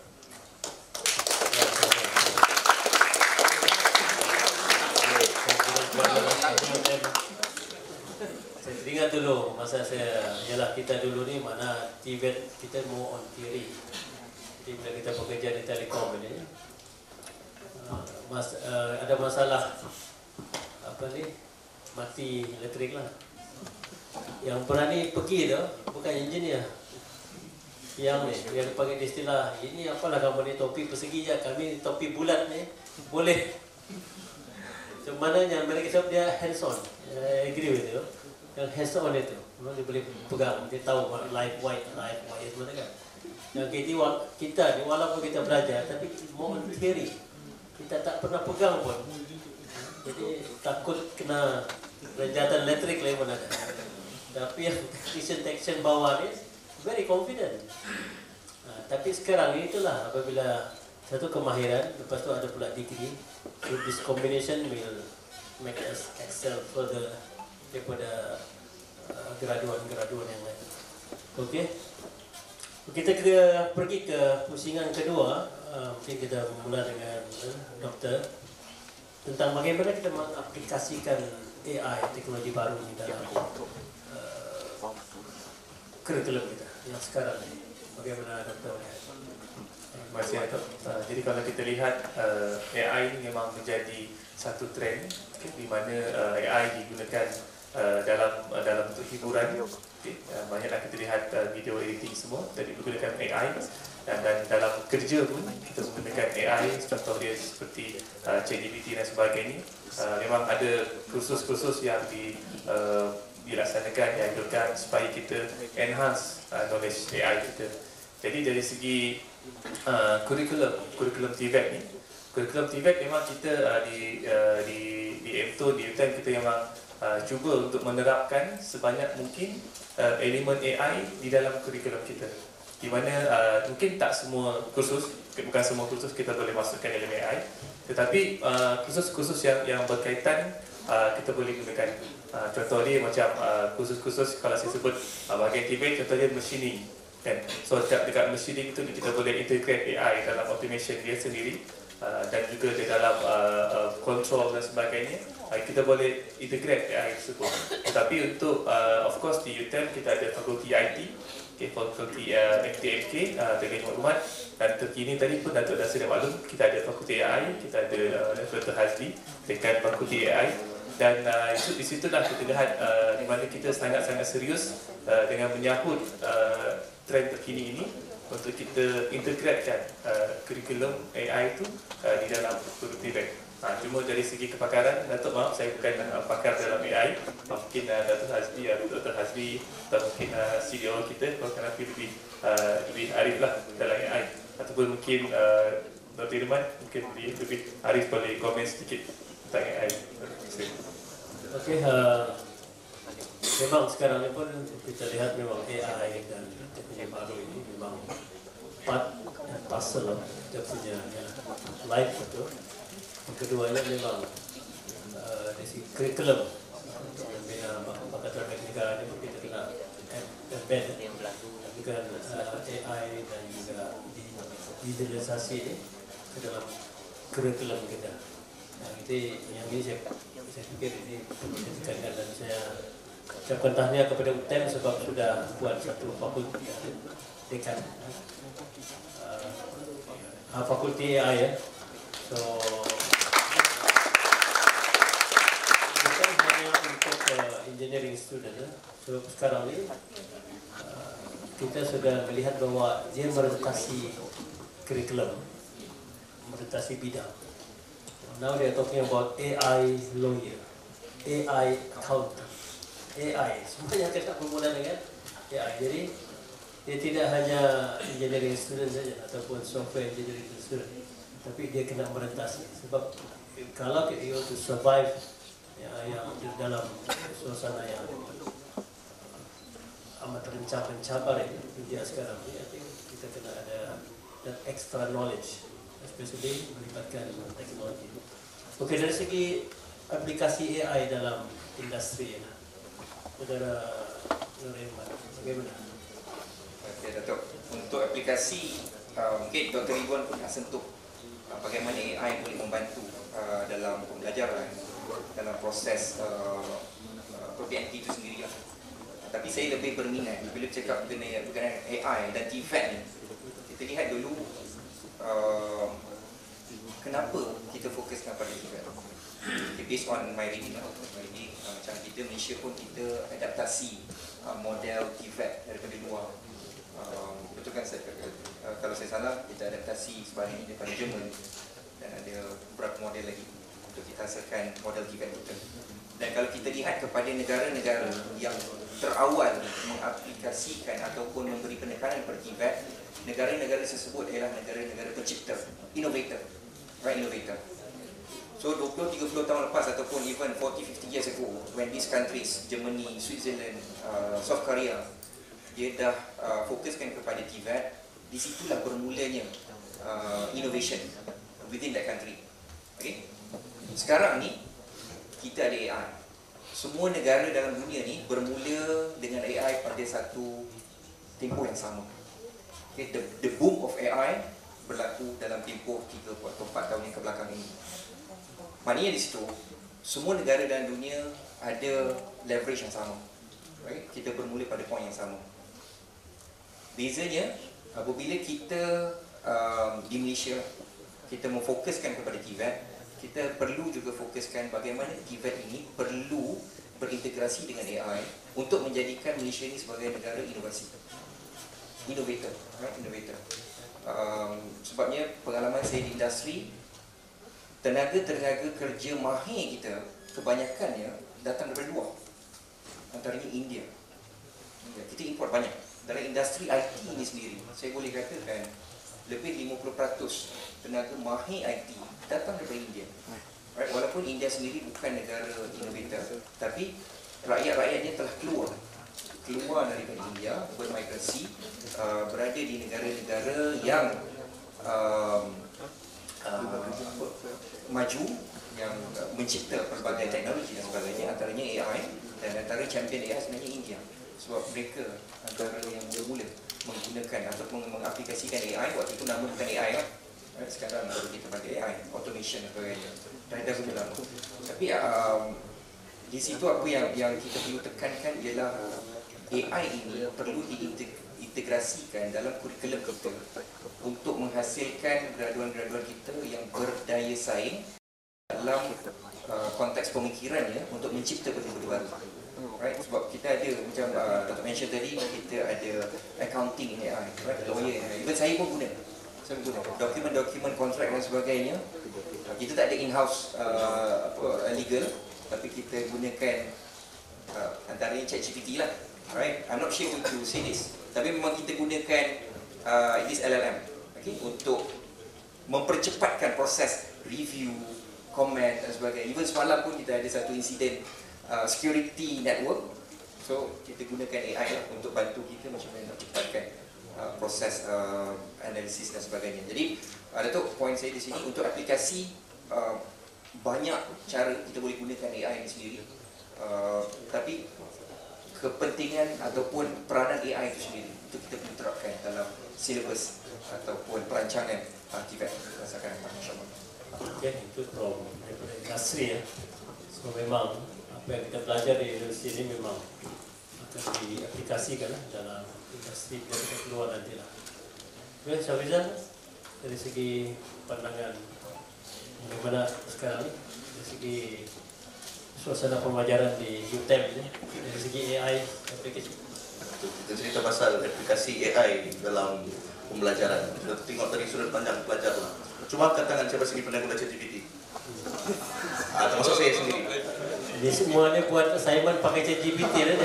Saya teringat dulu masa saya, ialah kita dulu ni mana TVET kita more on theory. Jadi bila kita bekerja di telekom ini, ada masalah apa ni, mati elektrik lah. Yang berani pergi tu bukan engineer. Yang pakai istilah ini apalah kamu ni topi persegi je, kami topi bulat ni boleh. Sebenarnya mereka sebab dia hands on. I agree with you. Yang hands on itu, memang dia boleh pegang, dia tahu live white mana kan. Yang kita ni walaupun kita belajar tapi more theory, kita tak pernah pegang pun. Jadi takut kena rejatan elektrik lain pun ada. Tapi yang detection bawah ni very confident. Tapi sekarang itulah apabila satu kemahiran, lepas tu ada pula degree, so this combination will make us excel further daripada graduan yang lain. Okey. Kita pergi ke pusingan kedua. Mungkin kita mula dengan doktor tentang bagaimana kita mengaplikasikan AI, teknologi baru di dalam kurikulum kita yang sekarang ini. Bagaimana doktor melihat? Terima kasih Datuk. Jadi kalau kita lihat AI ini memang menjadi satu trend di mana AI digunakan dalam bentuk hiburan. Banyaklah kita lihat video editing semua tadi menggunakan AI, dan dalam kerja pun kita menggunakan AI. Contoh dia seperti ChatGPT dan sebagainya. Memang ada kursus-kursus yang dilaksanakan, dianjurkan supaya kita enhance knowledge AI kita. Jadi dari segi kurikulum TVET ni, kurikulum TVET memang kita di M2 di UTM kita memang cuba untuk menerapkan sebanyak mungkin elemen AI di dalam kurikulum kita. Di mana mungkin tak semua kursus, bukan semua kursus kita boleh masukkan elemen AI, tetapi kursus-kursus yang berkaitan kita boleh gunakan. Contoh dia macam kursus-kursus kalau saya sebut bahagian TVET, contoh dia machining kan. So dekat machining itu kita boleh integrate AI dalam automation dia sendiri, dan juga di dalam control dan sebagainya kita boleh integrate AI tersebut. Tetapi untuk of course di UTM kita ada fakulti IT, fakulti FTMK, teknologi maklumat, dan terkini tadi pun Datuk dah sedia maklum kita ada fakulti AI, kita ada Dr. Hazli dekan fakulti AI. Dan di situlah kita lihat di mana kita sangat-sangat serius dengan menyahut trend terkini ini untuk kita integratekan kurikulum AI itu di dalam kurikulum TVET. Cuma dari segi kepakaran, Datuk maaf saya bukan pakar dalam AI. Mungkin Dr. Hazli atau mungkin CDO kita akan lebih arif lah dalam AI. Ataupun mungkin Dr. Irman mungkin lebih arif, boleh komen sedikit tentang AI. Okey, memang sekarang ni pun kita lihat memang AI dan teknologi baru ini memang part dan parcel dia punya life itu. Yang keduanya memang dari segi kurikulum untuk membina pakatan negara ini kita kena embed dengan AI dan juga digitalisasi ini ke dalam kurikulum kita. Yang ini saya fikir ini perlu ditekankan, dan saya ucapkan tahniah kepada UTM sebab sudah buat satu fakulti dekan fakulti AI ya. So bukan hanya untuk engineering student ya. So sekarang ini kita sudah melihat bahawa dia merotasi kurikulum, merotasi bidang. Now they are talking about AI lawyer, AI accountant, AI. Semuanya kita bermula dengan AI. Jadi dia tidak hanya engineering student saja ataupun software engineering student, tapi dia kena merentasi. Sebab kalau kita to survive yang dalam suasana yang amat mencabar ini India sekarang ini, kita kena ada that extra knowledge, especially melibatkan teknologi. Okey, dari segi aplikasi AI dalam industri ini, Saudara Nur Irman, bagaimana? Okey, Datuk. Untuk aplikasi, mungkin Dr. Iwan pun nak sentuh bagaimana AI boleh membantu dalam pembelajaran, dalam proses PNP itu sendiri lah. Tapi saya lebih berminat bila bercakap berkenaan AI dan TVET ni. kita lihat dulu kenapa kita fokuskan pada TVET. Based on my reading, macam kita Malaysia pun kita adaptasi model TVET daripada luar. Betul kan saya kata? Kalau saya salah, kita adaptasi sebahagian daripada Jerman dan ada beberapa model lagi untuk kita hasilkan model TVET kita. Dan kalau kita lihat kepada negara-negara yang terawal mengaplikasikan ataupun memberi penekanan pada TVET, negara-negara tersebut adalah negara-negara pencipta, innovator, right, innovator. So 20-30 tahun lepas ataupun even 40-50 years ago, when these countries, Germany, Switzerland, South Korea, dia dah fokuskan kepada TVET, di situlah bermulanya innovation within that country. Okay? Sekarang ni kita ada AI. Semua negara dalam dunia ni bermula dengan AI pada satu tempoh yang sama. Okay? The boom of AI berlaku dalam tempoh 3 atau 4 tahun yang kebelakang ini. Maknanya di situ, semua negara dalam dunia ada leverage yang sama. Right? Kita bermula pada poin yang sama. Bezanya, apabila kita di Malaysia, kita memfokuskan kepada TVET, kita perlu juga fokuskan bagaimana TVET ini perlu berintegrasi dengan AI untuk menjadikan Malaysia ini sebagai negara inovasi. Innovator, right? Innovator. Sebabnya pengalaman saya di industri, tenaga kerja mahir kita kebanyakannya datang daripada luar, antaranya India. Kita import banyak. Dalam industri IT ini sendiri, saya boleh katakan lebih 50% tenaga mahir IT datang daripada India. Right? Walaupun India sendiri bukan negara innovator, tapi rakyat-rakyatnya telah keluar daripada India, bermigrasi, berada di negara-negara yang maju, yang mencipta pelbagai teknologi dan sebagainya, antaranya AI, dan antara champion AI sebenarnya India. Sebab mereka antara yang bermula menggunakan ataupun mengaplikasikan AI. Waktu itu nama bukan AI lah, sekarang kita pakai AI, automation dan sebagainya. Dah guna lama. Tapi di situ apa yang kita perlu tekankan ialah AI ini perlu diintegrasikan dalam kurikulum kita untuk menghasilkan graduan-graduan kita yang berdaya saing dalam konteks pemikirannya untuk mencipta benda-benda baru. Right? Sebab kita ada macam Dr. mention tadi, kita ada accounting in AI, right? Lawyer, even saya pun guna. Dokumen-dokumen kontrak dan sebagainya. Kita tak ada in-house legal, tapi kita gunakan antaranya ChatGPT lah. Right? I'm not sure to say this, tapi memang kita gunakan this LLM, okay, untuk mempercepatkan proses review, comment dan sebagainya. Even semalam pun kita ada satu insiden security network, so kita gunakan AI lah untuk bantu kita macam mana nak cepatkan proses analisis dan sebagainya. Jadi Datuk, poin saya di sini untuk aplikasi banyak cara kita boleh gunakan AI ini sendiri, tapi kepentingan ataupun peranan AI itu sendiri itu kita perlu terapkan dalam silibus ataupun perancangan TVET berdasarkan insya-Allah. Okay, itu problem daripada industri ya. So memang apa yang kita belajar di universiti ini memang akan diaplikasikan dalam industri kita keluar nanti lah. Okay, Syafizan, dari segi pandangan bagaimana sekarang dari segi suasana pembelajaran di UTM ini, dari segi AI aplikasi. Kita cerita pasal aplikasi AI dalam pembelajaran. Kita tengok dari sudut pandang pelajar lah. Cuma katakan siapa sini pernah guna ChatGPT? Termasuk saya sendiri. Ini semuanya buat assignment pakai ChatGPT lah.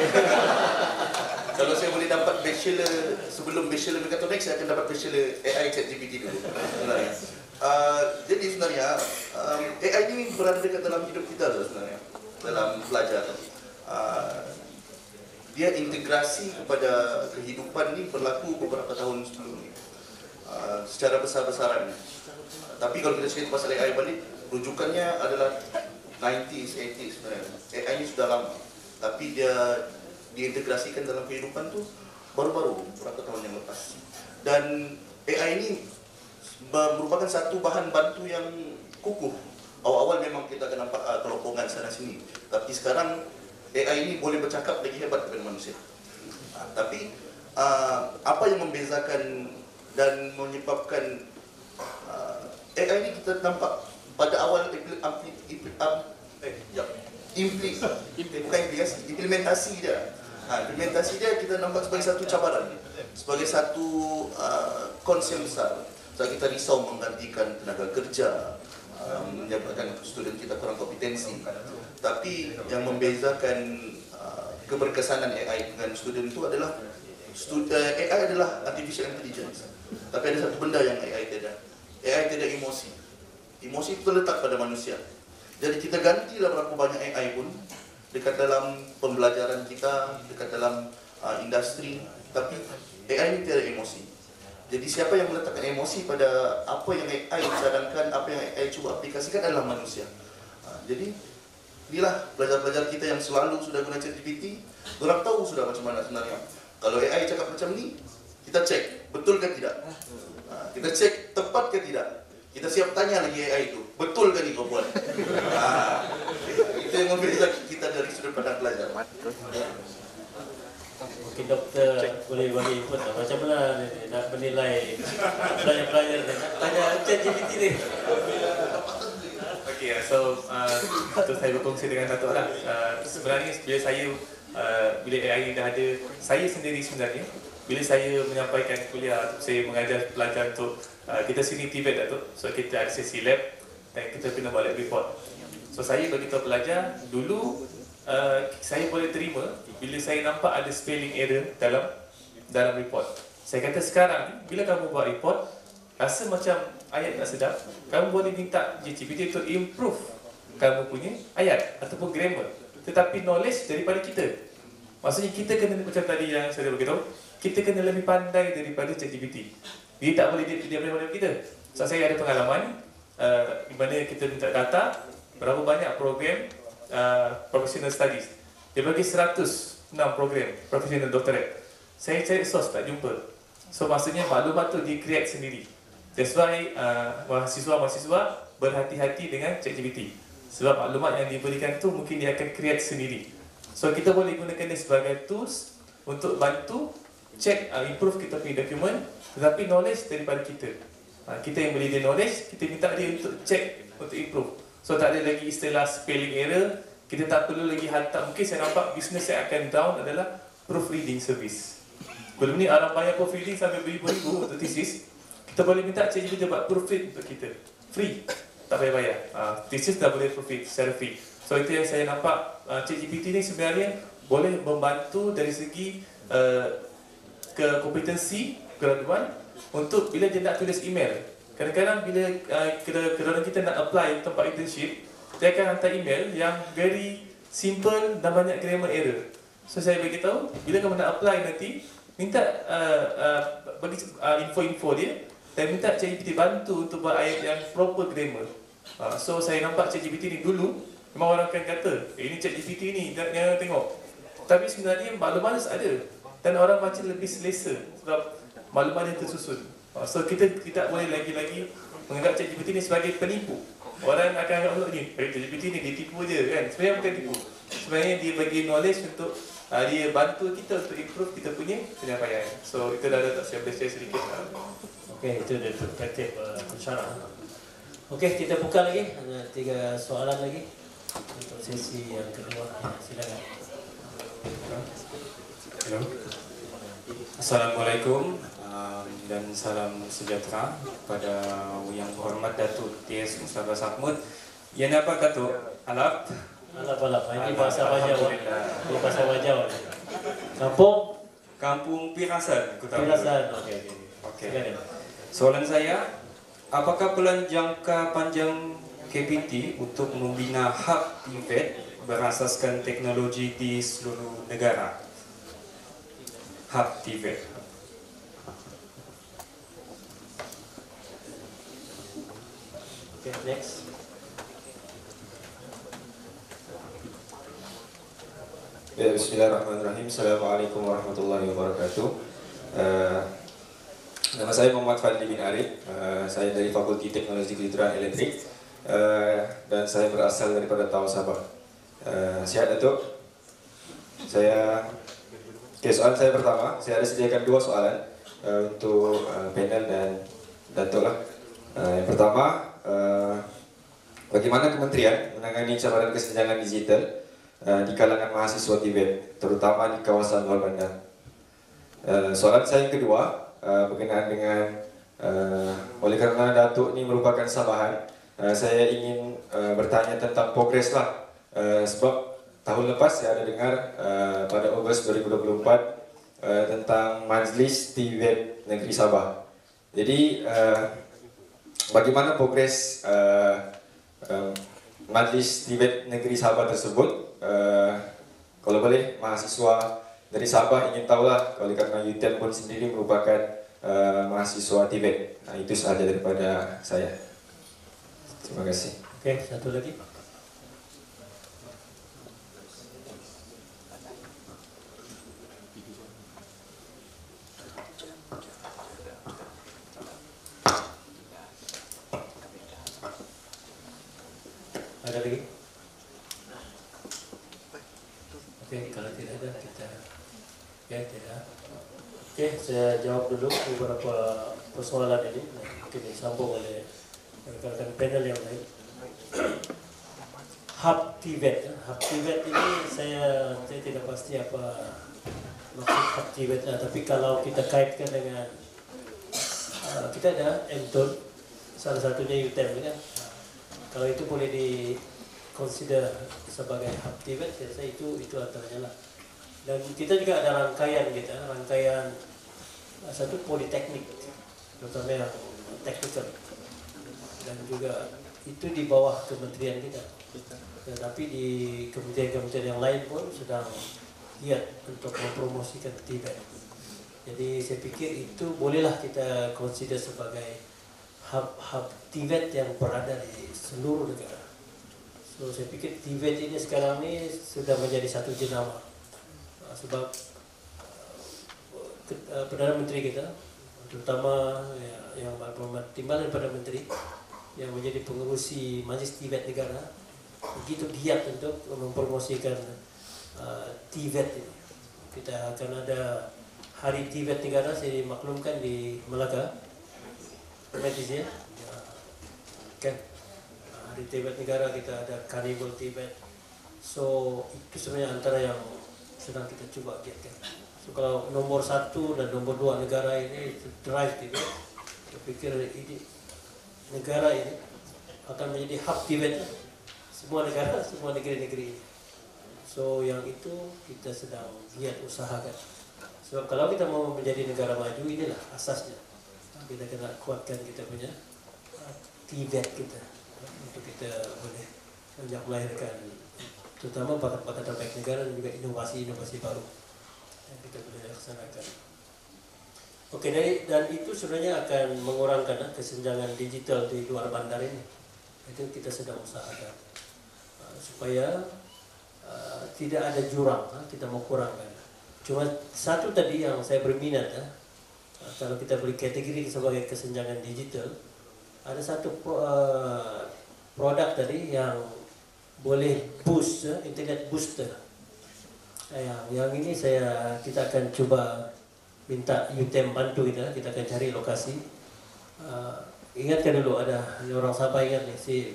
Kalau saya boleh dapat bachelor, sebelum bachelor Mechatronics, saya akan dapat bachelor AI ChatGPT dulu. Sebenarnya. Jadi sebenarnya AI ini berada dekat dalam hidup kita sebenarnya, dalam belajar. Dia integrasi kepada kehidupan ni berlaku beberapa tahun sebelum ni, secara besar-besaran. Tapi kalau kita cerita pasal AI balik, rujukannya adalah 90s, 80s sebenarnya. AI ini sudah lama, tapi dia diintegrasikan dalam kehidupan tu baru-baru beberapa tahun yang lepas. Dan AI ini merupakan satu bahan bantu yang kukuh. Awal-awal memang kita akan nampak kelompokan sana sini, tapi sekarang AI ini boleh bercakap lagi hebat daripada manusia. Tapi apa yang membezakan dan menyebabkan AI ni kita nampak pada awal implementasi dia. Implementasi dia kita nampak sebagai satu cabaran, sebagai satu konsep besar. Sebab kita risau menggantikan tenaga kerja, menyebabkan student kita kurang kompetensi. Tapi yang membezakan keberkesanan AI dengan student itu adalah AI adalah artificial intelligence. Tapi ada satu benda yang AI tidak. AI tidak emosi. Emosi itu terletak pada manusia. Jadi kita gantilah berapa banyak AI pun dekat dalam pembelajaran kita, dekat dalam industri, tapi AI ini tidak emosi. Jadi siapa yang meletakkan emosi pada apa yang AI cadangkan, apa yang AI cuba aplikasikan adalah manusia. Jadi inilah pelajar-pelajar kita yang selalu sudah guna ChatGPT, orang tahu sudah macam mana sebenarnya. Kalau AI cakap macam ni, kita cek betul ke tidak. Kita cek tepat ke tidak. Kita siap tanya lagi AI itu, betul ke ni kau buat. Itu yang membedakan kita dari sudut pandang pelajar. Mungkin doktor boleh bagi input tak? Macam mana nak menilai pelajar-pelajar ni? Nak tanya ChatGPT ni. Okay, so untuk saya berkongsi dengan Datuk lah. Sebenarnya bila saya bila AI dah ada, saya sendiri sebenarnya bila saya menyampaikan kuliah, saya mengajar pelajar untuk kita sini TVET Datuk. So kita ada sesi lab dan kita kena buat lab report. So saya beritahu pelajar dulu saya boleh terima bila saya nampak ada spelling error dalam report. Saya kata sekarang bila kamu buat report rasa macam ayat tak sedap, kamu boleh minta ChatGPT untuk improve kamu punya ayat ataupun grammar. Tetapi knowledge daripada kita. Maksudnya kita kena macam tadi yang saya beritahu, kita kena lebih pandai daripada ChatGPT. Dia tak boleh dia boleh pandai kita. So saya ada pengalaman di mana kita minta data berapa banyak program professional studies. Dia bagi 106 program professional doctorate. Saya cari source tak jumpa. So maksudnya maklumat tu dia create sendiri. That's why mahasiswa-mahasiswa berhati-hati dengan ChatGPT. Sebab maklumat yang diberikan tu mungkin dia akan create sendiri. So kita boleh gunakan dia sebagai tools untuk bantu check, improve kita punya dokumen, tetapi knowledge daripada kita. Kita yang beri dia knowledge, kita minta dia untuk check, untuk improve. So tak ada lagi istilah spelling error, kita tak perlu lagi hantar. Mungkin saya nampak bisnes yang akan down adalah proofreading service. Belum ni orang bayar proofreading sampai beribu-ribu untuk thesis. Kita boleh minta ChatGPT buat proofread untuk kita. Free. Tak payah bayar. Thesis dah boleh proofread secara free. So itu yang saya nampak ChatGPT ni sebenarnya boleh membantu dari segi kompetensi graduan untuk bila dia nak tulis email. Kadang-kadang bila graduan kita nak apply tempat internship, dia akan hantar email yang very simple dan banyak grammar error. So saya beritahu, bila kamu nak apply nanti, minta bagi info-info dia dan minta ChatGPT bantu untuk buat ayat yang proper grammar. So saya nampak ChatGPT ni dulu memang orang akan kata, ini ChatGPT ni jangan tengok. Tapi sebenarnya maklumat ada dan orang baca lebih selesa sebab maklumat dia tersusun. So kita tidak boleh lagi-lagi menganggap ChatGPT ni sebagai penipu. Orang akan anggap ni, ChatGPT ni dia tipu je kan. Sebenarnya bukan tipu. Sebenarnya dia bagi knowledge untuk dia bantu kita untuk improve kita punya penyampaian. So itu dah tak saya boleh share sedikit. Okey, itu dia perspektif pensyarah. Okey, kita buka lagi. Ada 3 soalan lagi untuk sesi yang kedua. Silakan. Hello. Assalamualaikum dan salam sejahtera kepada yang berhormat Datuk T.S. Mustafa Sakmud. Yang dapat Datuk Alap. Alap. Ini bahasa Bajau. Ini bahasa Bajau. Kampung Pirasan. Pirasan. Okey. Soalan saya, apakah pelan jangka panjang KPT untuk membina hub TVET berasaskan teknologi di seluruh negara? Hub TVET. Okay, next. Ya, bismillahirrahmanirrahim. Assalamualaikum warahmatullahi wabarakatuh. Nama saya Muhammad Fadli bin Arif. Saya dari Fakulti Teknologi Kejuruteraan Elektrik dan saya berasal daripada Tawau Sabah. Sihat Datuk. Soalan saya pertama, saya ada sediakan 2 soalan. untuk panel dan Datuk lah. Yang pertama, bagaimana kementerian menangani cabaran kesenjangan digital di kalangan mahasiswa Tibet, terutama di kawasan luar bandar. Soalan saya yang kedua berkenaan dengan oleh kerana Datuk ni merupakan Sabahan, saya ingin bertanya tentang progres lah, sebab tahun lepas saya ada dengar pada Ogos 2024 tentang Majlis Tibet Negeri Sabah. Jadi bagaimana progres Majlis Tibet Negeri Sabah tersebut? Kalau boleh mahasiswa dari Sabah ingin tahulah, oleh kerana UTM pun sendiri merupakan mahasiswa Tibet. Itu sahaja daripada saya. Terima kasih. Okey, satu lagi. Ada lagi? Okey, kalau tidak ada kita tidak. Okey, saya jawab dulu beberapa persoalan ini. Mungkin disambung oleh rekan-rekan panel yang lain. Hub Tibet, Hub Tibet ini saya tidak pasti apa maksud Hub Tibet, tapi kalau kita kaitkan dengan kita ada MTON, salah satunya UTM kan. Kalau itu boleh di-consider sebagai Hub Tibet, saya rasa itu antaranya lah. Dan kita juga ada rangkaian satu politeknik, terutama yang teknikal, dan juga itu di bawah kementerian kita. Tetapi di kementerian-kementerian yang lain pun sedang giat untuk mempromosikan Tibet. Jadi saya pikir itu bolehlah kita consider sebagai hub Tibet yang berada di seluruh negara. So saya pikir Tibet ini sekarang ni sudah menjadi satu jenama. Sebab Perdana Menteri kita, terutama yang timbalan Perdana Menteri yang menjadi pengerusi Majlis Tibet Negara, begitu giat untuk mempromosikan Tibet ini. Kita akan ada Hari Tibet Negara, saya dimaklumkan di Melaka, Malaysia. Kan? Hari Tibet Negara kita ada Carnival Tibet. So itu sebenarnya antara yang sedang kita cuba giatkan. So kalau nombor 1 dan nombor 2 negara ini drive Tibet, saya pikir ini negara ini akan menjadi hub Tibet, semua negara, semua negeri-negeri ini. So yang itu kita sedang giat usahakan. Sebab kalau kita mau menjadi negara maju, inilah asasnya. Kita kena kuatkan kita punya Tibet kita untuk kita boleh melahirkan terutama bakat-bakat terbaik negara dan juga inovasi-inovasi baru yang kita boleh laksanakan. Okey, dan itu sebenarnya akan mengurangkan kesenjangan digital di luar bandar ini. Itu kita sedang usahakan supaya tidak ada jurang, kita mau kurangkan. Cuma satu tadi yang saya berminat, kalau kita beri kategori sebagai kesenjangan digital, ada satu produk tadi yang boleh boost, internet booster. Yang ini kita akan cuba minta UTM bantu kita akan cari lokasi. Ingatkan dulu ada orang Sabah ingat ni si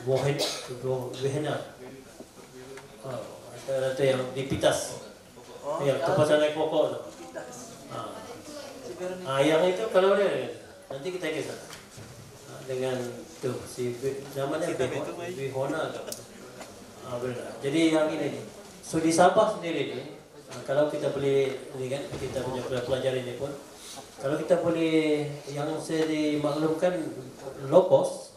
Wehena. Ada yang di Pitas. Yang kepasan naik pokok tu. Yang itu kalau dia nanti kita kisah dengan tu si namanya Wehona. Jadi yang ini ni. So di Sabah sendiri ni, kalau kita boleh ni kan kita punya pelajar ini pun, kalau kita boleh yang saya dimaklumkan low cost,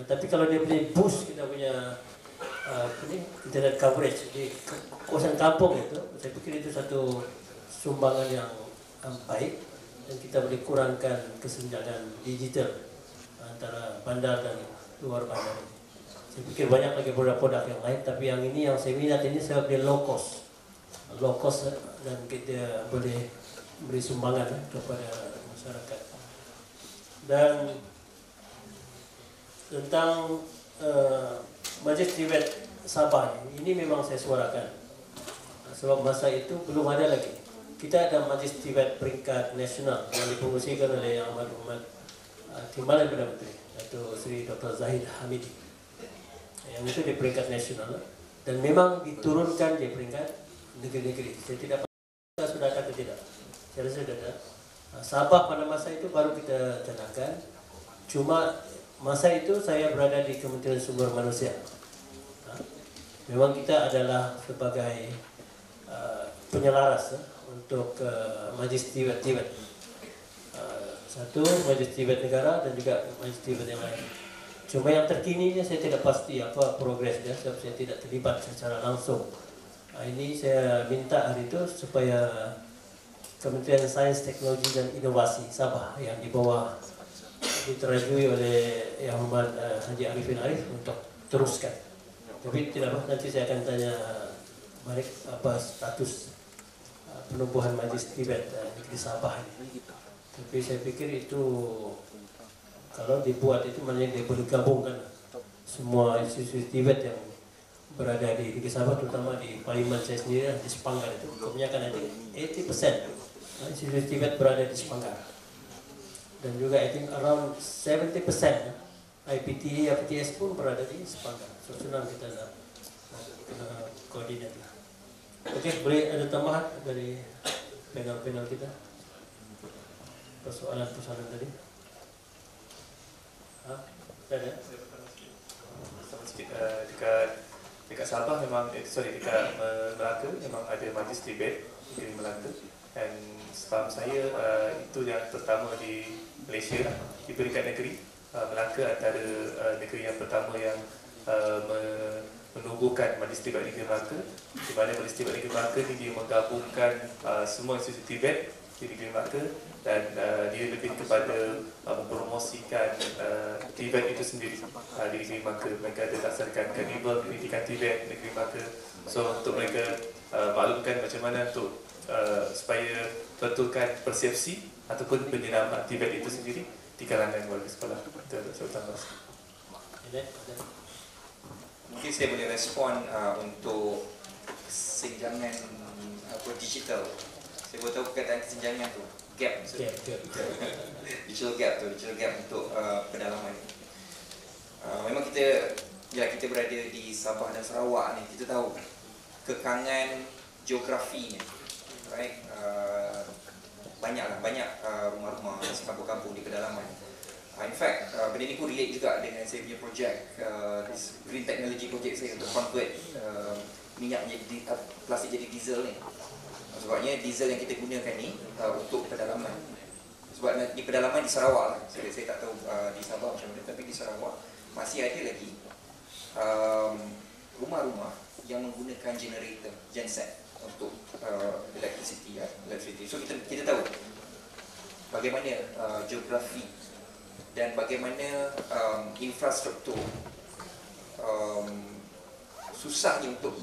tapi kalau dia boleh boost kita punya internet coverage di kawasan kampung itu, saya pikir itu satu sumbangan yang baik dan kita boleh kurangkan kesenjangan digital antara bandar dan luar bandar. Saya pikir banyak lagi produk-produk yang lain, tapi yang ini yang saya minat ini sebab dia low cost dan kita boleh beri sumbangan kepada masyarakat. Dan tentang Majlis Tibet Sabah ini memang saya suarakan sebab masa itu belum ada lagi kita ada Majlis Tibet peringkat nasional yang dipengurusikan oleh Yang Amat Berhormat Timbalan Perdana Menteri Datuk Seri Dr. Zahid Hamidi. Yang itu di peringkat nasional dan memang diturunkan di peringkat negeri-negeri. Saya tidak tahu sudah ada atau tidak. Saya rasa sudah ada. Sabah pada masa itu baru kita canangkan. Cuma masa itu saya berada di Kementerian Sumber Manusia. Memang kita adalah sebagai penyelaras untuk Majlis Tibet. Satu Majlis Tibet negara dan juga Majlis Tibet yang lain. Cuma yang terkininya saya tidak pasti apa progresnya sebab saya tidak terlibat secara langsung. Ini saya minta hari itu supaya Kementerian Sains, Teknologi dan Inovasi Sabah yang di bawah diterajui oleh Yang Hormat Haji Arifin Arif untuk teruskan. Tapi tidak apa, nanti saya akan tanya balik apa status penumbuhan Majlis Tibet negeri Sabah ini. Tapi saya pikir itu kalau dibuat itu maknanya dia boleh gabungkan semua institusi Tibet yang berada di negeri Sabah, terutama di Parlimen saya sendiri di Sepanggar itu kebanyakan nanti 80% institusi Tibet berada di Sepanggar. Dan juga I think around 70% IPT, IPTS pun berada di Sepanggar. So senang kita nak koordinat. Okey, boleh ada tambahan dari panel-panel kita? Persoalan-persoalan tadi. Ada? Sama sikit dekat Sabah memang dekat Melaka memang ada Majlis Tibet negeri Melaka dan setahu saya itu yang pertama di Malaysia di peringkat negeri. Melaka antara negeri yang pertama yang menubuhkan Majlis Tibet negeri Melaka, di mana Majlis Tibet negeri Melaka ni dia menggabungkan semua institusi Tibet di negeri Melaka dan dia lebih kepada mempromosikan Tibet itu sendiri di negeri Melaka. Mereka ada laksanakan karnival pendidikan Tibet negeri Melaka. So untuk mereka maklumkan macam mana untuk supaya betulkan persepsi ataupun penyelamat Tibet itu sendiri di kalangan warga sekolah. Itu saya tambah. Mungkin saya boleh respon untuk kesenjangan digital. Saya boleh tahu perkataan kesenjangan tu, gap. Digital gap untuk pedalaman. Memang kita berada di Sabah dan Sarawak ni, kita tahu kekangan geografinya, right? Banyak rumah-rumah, kampung-kampung di pedalaman. In fact, benda ni pun relate juga dengan saya punya projek, Green Technology Project saya untuk convert minyak jadi plastik jadi diesel ni. Sebabnya diesel yang kita gunakan ni untuk pedalaman. Sebab di pedalaman di Sarawak lah, saya tak tahu di Sabah macam mana, tapi di Sarawak masih ada lagi rumah-rumah yang menggunakan generator, genset untuk electricity. So kita tahu bagaimana geografi dan bagaimana infrastruktur susahnya untuk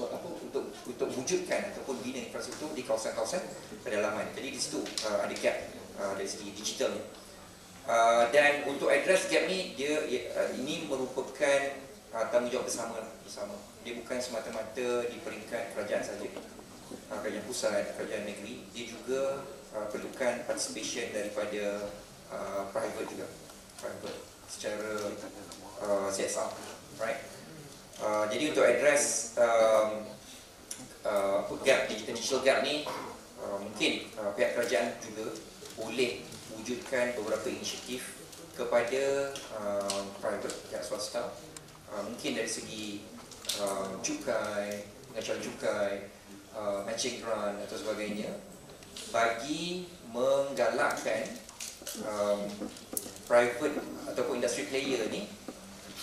wujudkan ataupun bina infrastruktur di kawasan-kawasan pedalaman. Jadi di situ ada gap dari segi digitalnya. Dan untuk address gap ni, ini merupakan tanggungjawab bersama. Dia bukan semata-mata di peringkat kerajaan saja, kerajaan pusat, kerajaan negeri. Dia juga perlukan participation daripada private juga, private secara CSR, right? Jadi untuk address gap, digital gap ni, mungkin pihak kerajaan juga boleh wujudkan beberapa inisiatif kepada private, pihak swasta, mungkin dari segi cukai, pengecualian cukai, matching grant atau sebagainya, bagi menggalakkan private ataupun industri player ni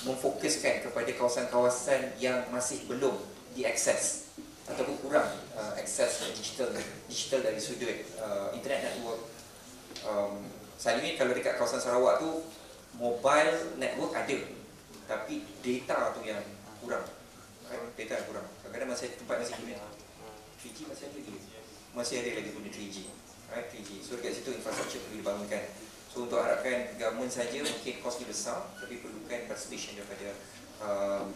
memfokuskan kepada kawasan-kawasan yang masih belum diakses ataupun kurang akses digital dari sudut internet network. Selalunya kalau dekat kawasan Sarawak tu mobile network ada, tapi data tu yang kurang. Data yang kurang. Kadang-kadang tempat masih guna 3G, masih ada lagi guna 3G. 3G. So dekat situ infrastruktur perlu dibangunkan. So untuk harapkan government saja mungkin kos ni besar, tapi perlukan participation daripada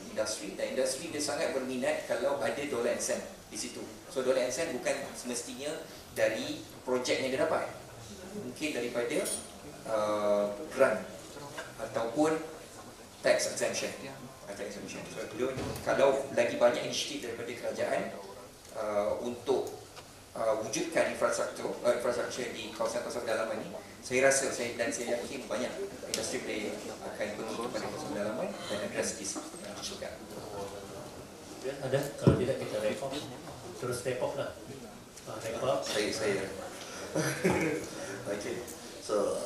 industri, dan industri dia sangat berminat kalau ada dollar and cent di situ. So dollar and cent bukan semestinya dari projek yang dia dapat. Mungkin daripada grant ataupun tax exemption. So, kalau lagi banyak inisiatif daripada kerajaan untuk wujudkan infrastruktur di kawasan-kawasan pedalaman ini, saya rasa saya yakin banyak industri player akan pergi kepada kawasan pedalaman dan address this isu kan. Ada? Kalau tidak kita report. Terus report lah. Report. Saya. Okay. So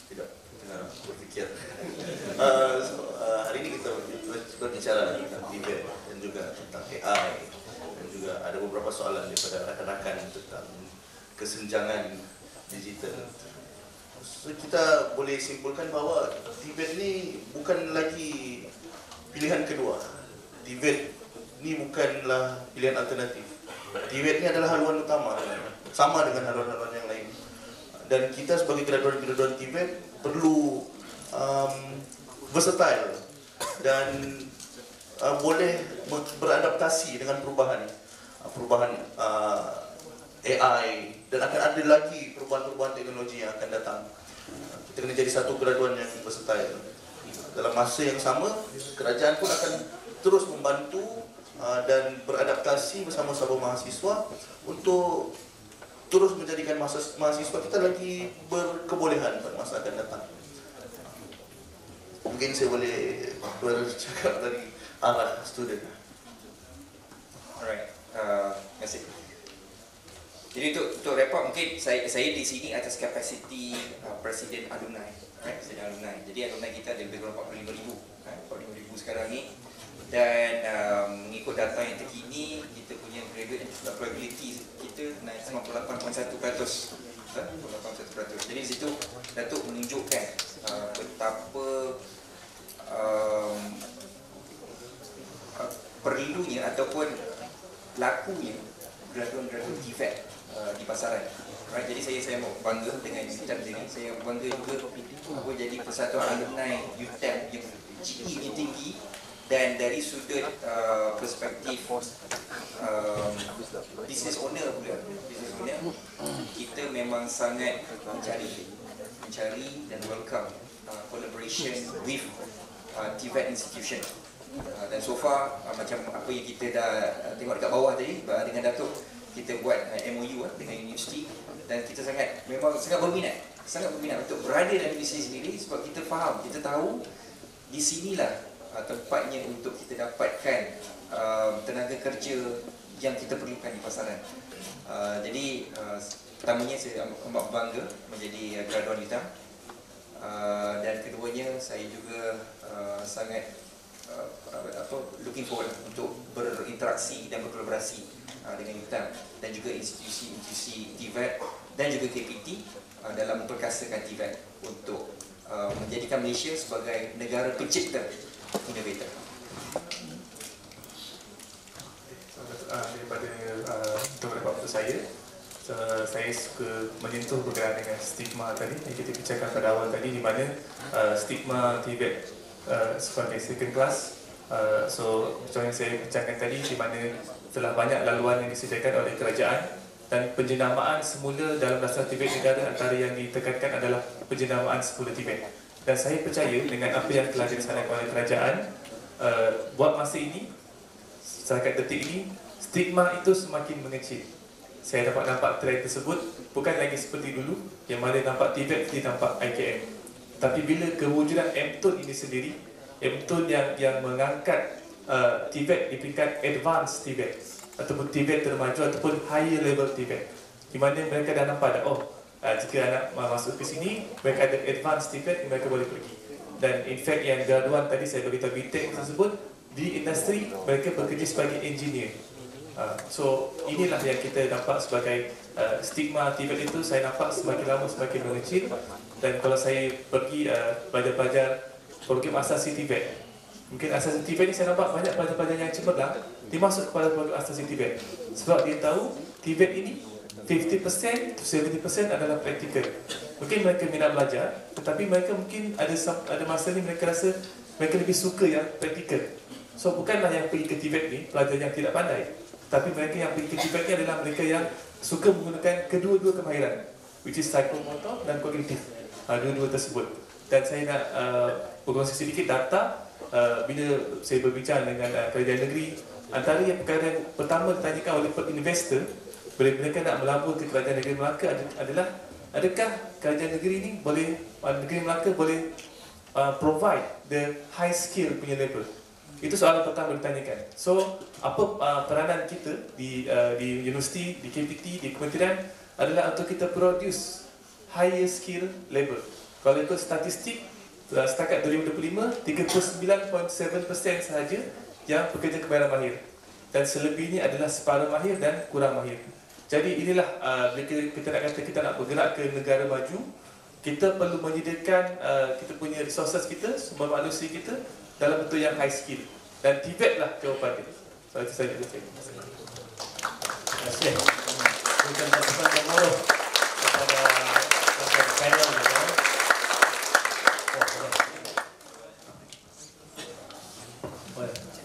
tidak tengah berfikir. Hari ini kita berbicara tentang debate dan juga tentang AI dan juga ada beberapa soalan daripada rakan-rakan tentang kesenjangan digital. So, kita boleh simpulkan bahawa debate ni bukan lagi pilihan kedua. Debate ni bukanlah pilihan alternatif. Debate ni adalah haluan utama, sama dengan haluan-haluan yang lain. Dan kita sebagai graduan-graduan debate perlu versatile dan boleh beradaptasi dengan perubahan AI dan akan ada lagi perubahan-perubahan teknologi yang akan datang. Kita kena jadi satu graduan yang versatile. Dalam masa yang sama, kerajaan pun akan terus membantu dan beradaptasi bersama-sama mahasiswa untuk terus menjadikan mahasiswa kita lagi berkebolehan pada masa akan datang. Mungkin saya boleh bercakap dari arah student. Alright, terima kasih. Jadi untuk wrap up, mungkin saya di sini atas kapasiti Presiden Alumni, Presiden Alumni. Jadi alumni kita ada lebih kurang 45,000, 45,000 sekarang ni. Dan mengikut data yang terkini, kita punya graduate probability kita naik 98.1%. 98.1%. Jadi di situ Datuk menunjukkan betapa perlunya ataupun lakunya graduan-graduan TVET di pasaran. Right, jadi saya bangga dengan UTM sendiri. Saya bangga juga aku jadi persatuan alumni UTM yang GE tinggi. Dan dari sudut perspektif business owner pula, kita memang sangat mencari dan welcome collaboration with TVET institution. Dan so far macam apa yang kita dah tengok dekat bawah tadi dengan Datuk, kita buat MOU dengan universiti dan kita memang sangat berminat untuk berada dalam universiti sendiri sebab kita faham, kita tahu di sinilah tempatnya untuk kita dapatkan tenaga kerja yang kita perlukan di pasaran. Jadi pertamanya saya amat bangga menjadi graduan UTM, dan keduanya saya juga sangat looking forward untuk berinteraksi dan berkolaborasi dengan UTM dan juga institusi TVET dan juga KPT dalam memperkasakan TVET untuk menjadikan Malaysia sebagai negara pencipta innovator. Daripada untuk saya suka menyentuh berkenaan dengan stigma tadi yang kita bicarakan pada awal tadi, di mana stigma TVET sebagai second class. So macam yang saya bincangkan tadi, di mana telah banyak laluan yang disediakan oleh kerajaan dan penjenamaan semula dalam dasar TVET negara antara yang ditekankan adalah penjenamaan semula TVET. Dan saya percaya dengan apa yang telah dilaksanakan oleh kerajaan buat masa ini, setakat detik ini, stigma itu semakin mengecil. Saya dapat nampak trend tersebut bukan lagi seperti dulu yang mana nampak TVET seperti nampak IKM. Tapi bila kewujudan MTUN ini sendiri, MTUN yang mengangkat TVET di peringkat advanced TVET ataupun TVET termaju ataupun higher level TVET, di mana mereka dah nampak jika anak masuk ke sini, mereka ada advanced TVET, mereka boleh pergi. Dan in fact yang graduan tadi saya beritahu BTEC tersebut, di industri mereka bekerja sebagai engineer. So inilah yang kita nampak sebagai stigma TVET itu, saya nampak semakin lama semakin mengecil. Dan kalau saya pergi belajar-belajar program asasi TVET, mungkin asasi TVET ni saya nampak banyak pelajar-pelajar yang cemerlang dia masuk kepada program asasi TVET sebab dia tahu TVET ini 50% to 70% adalah praktikal. Mungkin mereka minat belajar, tetapi mereka mungkin ada masa ni mereka rasa mereka lebih suka yang praktikal. So bukanlah yang pergi ke TVET ni pelajar yang tidak pandai, tapi mereka yang tipe-tipe adalah mereka yang suka menggunakan kedua-dua kemahiran, which is psychomotor dan kognitif, dua-dua tersebut. Dan saya nak berkongsi sedikit data bila saya berbincang dengan kerajaan negeri. Antara yang perkara yang pertama ditanyakan oleh investor bila mereka nak melabur ke kerajaan negeri Melaka adalah, adakah kerajaan negeri ini boleh, negeri Melaka boleh provide the high skill punya level. Itu soalan pertama ditanyakan. So, apa peranan kita di universiti, di KPT, di kementerian adalah untuk kita produce higher skill level. Kalau ikut statistik, setakat 2025, 39.7% sahaja yang pekerja kebayaran mahir. Dan selebihnya adalah separuh mahir dan kurang mahir. Jadi inilah bila kita nak kata kita nak bergerak ke negara maju, kita perlu menyediakan kita punya resources kita, sumber manusia kita dalam bentuk yang high skill. Dan TVET lah jawapan kita. So itu saja. Terima kasih. Bukan pesan gemuruh kepada panel kita.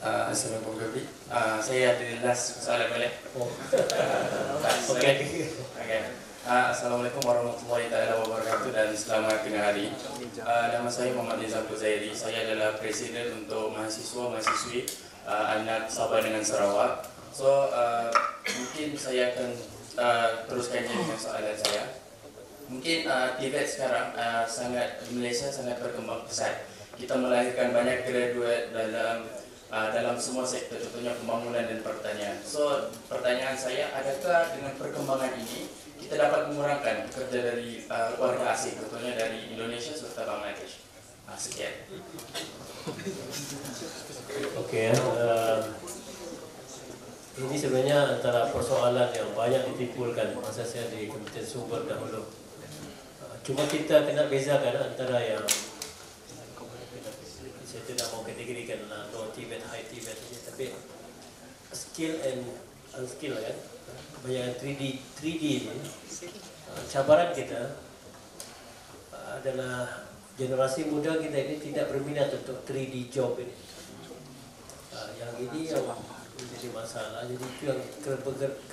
Assalamualaikum warahmatullahi wabarakatuh. Saya ada last soalan boleh? Okey. Assalamualaikum warahmatullahi wabarakatuh dan selamat tengah hari. Nama saya Muhammad Nizam Zairi. Saya adalah presiden untuk mahasiswa-mahasiswi anak Sabah dengan Sarawak. So mungkin saya akan teruskan dengan soalan saya. Mungkin TVET sekarang sangat di Malaysia sangat berkembang pesat. Kita melahirkan banyak graduate dalam semua sektor, contohnya pembangunan dan pertanian. So pertanyaan saya, adakah dengan perkembangan ini kita dapat mengurangkan pekerja dari warga asing, contohnya dari Indonesia serta Bangladesh? Sekian. Okey, ini sebenarnya antara persoalan yang banyak ditimbulkan masa saya di Kementerian Sumber dahulu. Cuma kita kena bezakan antara yang saya tidak mau kategorikan low TVET, high TVET, tapi skill and unskill kan. Kebanyakan 3D ini cabaran kita adalah generasi muda kita ini tidak berminat untuk 3D job ini. Yang ini yang menjadi masalah. Jadi itu yang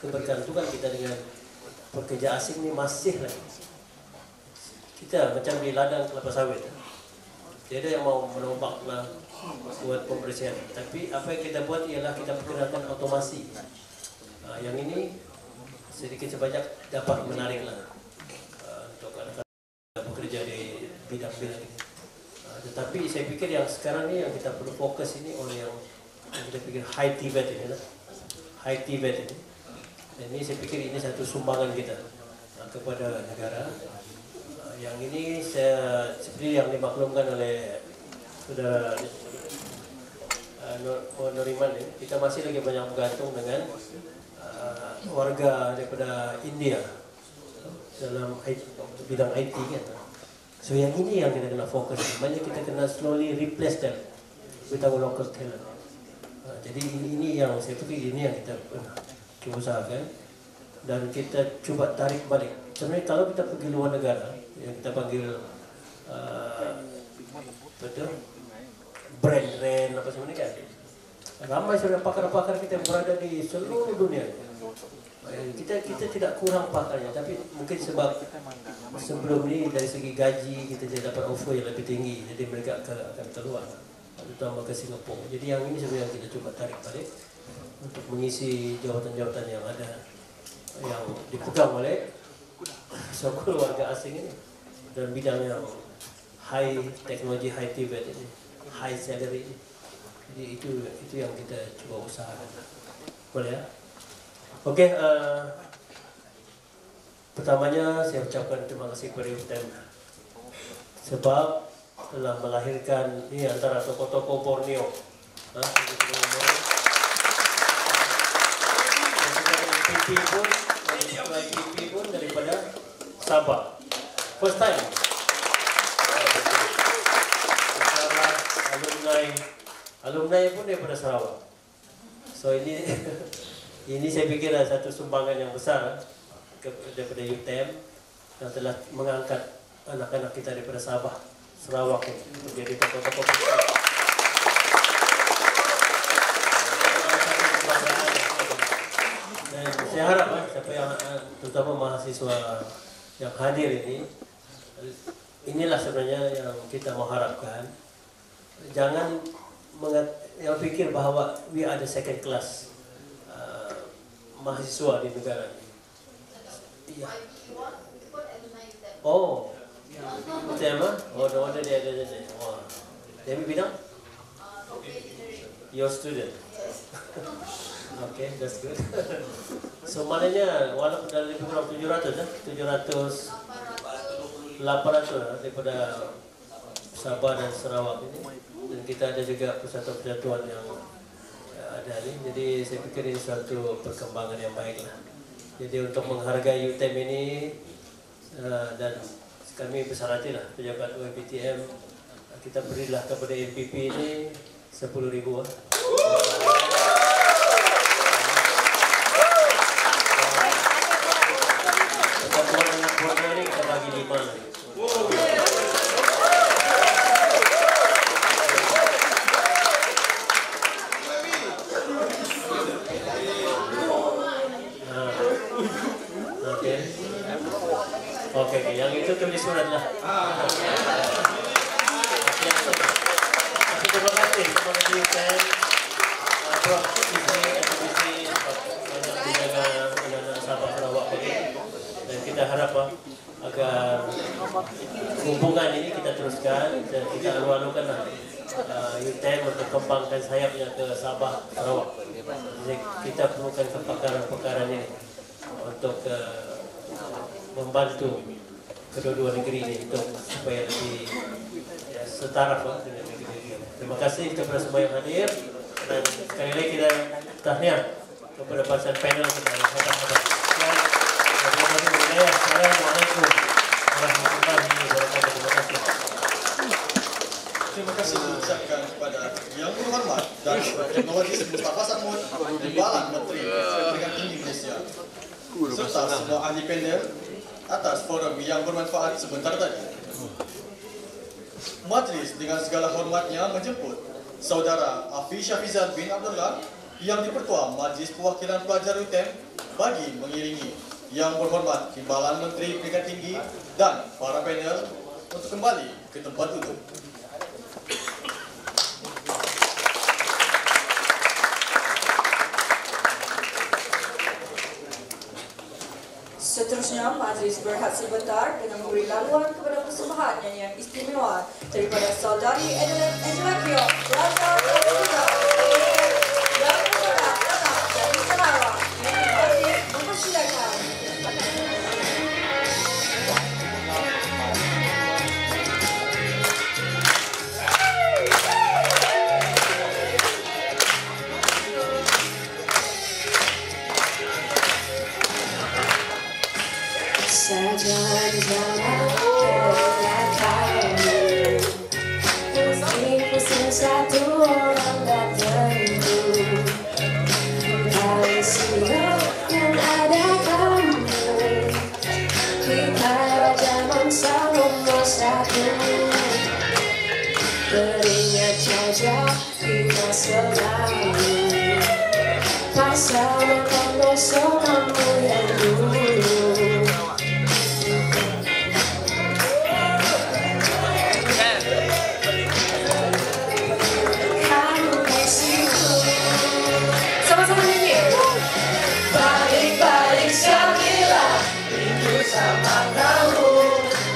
kebergantungan kita dengan pekerja asing ini masih lagi. Kita macam di ladang kelapa sawit. Tiada yang mau menombak lah buat pembersihan. Tapi apa yang kita buat ialah kita perkenalkan otomasi. Yang ini sedikit sebanyak dapat menariklah untuk anak-anak bekerja di bidang-bidang ini. Tetapi saya pikir yang sekarang ni yang kita perlu fokus ini oleh yang kita pikir high TVET ini lah. High TVET ini. Dan ini saya pikir ini satu sumbangan kita kepada negara. Yang ini saya seperti yang dimaklumkan oleh saudara Noriman ini, kita masih lagi banyak bergantung dengan warga daripada India dalam bidang IT kan. So yang ini yang kita kena fokus. Maknanya kita kena slowly replace them with our local talent. Jadi ini yang saya fikir ini yang kita cuba usahakan dan kita cuba tarik balik. Sebenarnya kalau kita pergi luar negara yang kita panggil brand apa sebenarnya kan, ramai sudah pakar-pakar kita yang berada di seluruh dunia. Kita tidak kurang pakarnya, tapi mungkin sebab sebelum ini dari segi gaji kita tidak dapat offer yang lebih tinggi, jadi mereka akan keluar, terutama ke Singapura. Jadi yang ini sebenarnya kita coba tarik balik untuk mengisi jawatan-jawatan yang ada yang dipegang oleh sokol warga asing ini dan bidang yang high teknologi, high TVET ini, high salary ini. Jadi itu yang kita coba usahakan. Boleh ya? Okey, pertamanya saya ucapkan terima kasih kepada UTM sebab telah melahirkan ini antara tokoh-tokoh Borneo. PP pun daripada Sabah. First time. Alumni pun daripada Sarawak. So ini ini saya fikir adalah satu sumbangan yang besar daripada UTM yang telah mengangkat anak-anak kita daripada Sabah, Sarawak untuk jadi tokoh-tokoh. saya harap siapa yang terutama mahasiswa yang hadir ini, inilah sebenarnya yang kita mengharapkan. Jangan yang fikir bahawa we are the second class mahasiswa di negara ini. Iya. Oh, UTM ah? Oh, no wonder dia. Wah, dia bilang your student. Okay, that's good. So maknanya walaupun ada lebih kurang 800 daripada Sabah dan Sarawak ini, dan kita ada juga persatuan-persatuan yang ada ni. Jadi saya fikir ini suatu perkembangan yang baiklah. Jadi untuk menghargai UTM ini dan kami besar hatilah pejabat UiPTM, kita berilah kepada MPP ini 10,000 Buatnya ni kita bagi 5 lagi. Okey, yang itu tulis surat lah. Terima kasih kepada UTM, Prof. Isni, aktivisi banyak dijaga anak-anak Sabah Sarawak ini. Dan kita harap agar hubungan ini kita teruskan dan kita alu-alukan UTM untuk kembangkan sayapnya ke Sabah Sarawak. Jadi kita perlukan kepakaran-pakaran ini untuk membantu kedua-dua negeri ini untuk supaya lebih setara dengan negeri-negeri. Terima kasih kepada semua yang hadir dan sekali lagi kita tahniah kepada pasangan panel kita yang hebat-hebat. Assalamualaikum warahmatullahi wabarakatuh. Terima kasih. Terima kasih diucapkan kepada Yang Berhormat dan Teknologis Mustafa Satmud, Timbalan Menteri Pendidikan Tinggi Malaysia, serta semua ahli panel atas forum yang bermanfaat sebentar tadi. Majlis dengan segala hormatnya menjemput Saudara Afi Syafizan bin Abdullah yang dipertua Majlis Perwakilan Pelajar UTM bagi mengiringi Yang Berhormat Timbalan Menteri Pendidikan Tinggi dan para panel untuk kembali ke tempat duduk. Seterusnya, majlis berehat sebentar dengan memberi laluan kepada persembahan nyanyian istimewa daripada Saudari Angela Kyo, Pelajar Pelajar yang bergerak dalam jadi Sarawak. Majlis mempersilakan. Jalan-jalan kelihatan pusing-pusing satu orang tak tentu. Kali siap yang ada kamu, kita zaman nomor 1. Teringat saja kita selalu pasal pesona-pesonamu yang dulu. Sama kamu,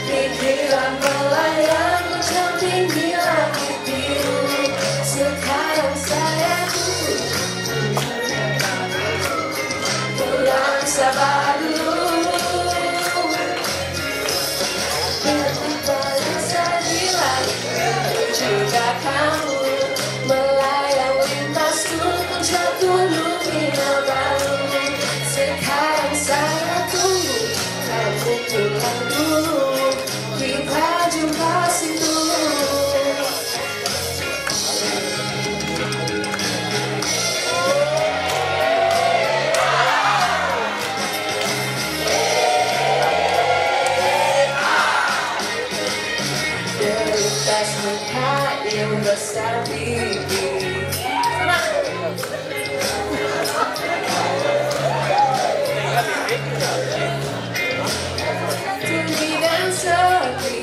pikiran melayang macam tinggi langit biru. Sekarang saya pulang sabar dulu. Balik saja langit juga kamu melayang lintas pun jatuh lumina baru. Sekarang saya tunggu kamu pulang dulu, kita jumpa situ. tinggi dan sepi.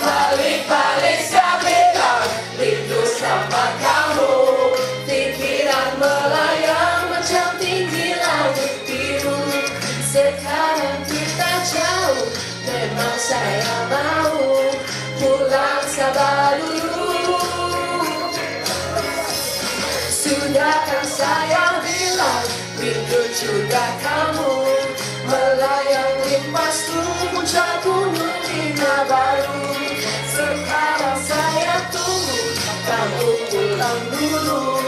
Balik-balik saya bilang rindu sama kamu. Pikiran melayang macam tinggi langit biru. Sekarang kita jauh, memang saya mau pulang sabar dulu. Sudah kan saya bilang rindu juga kamu. Melayang limpas puncak gunung Kinabalu. Sekarang saya tunggu kamu pulang dulu.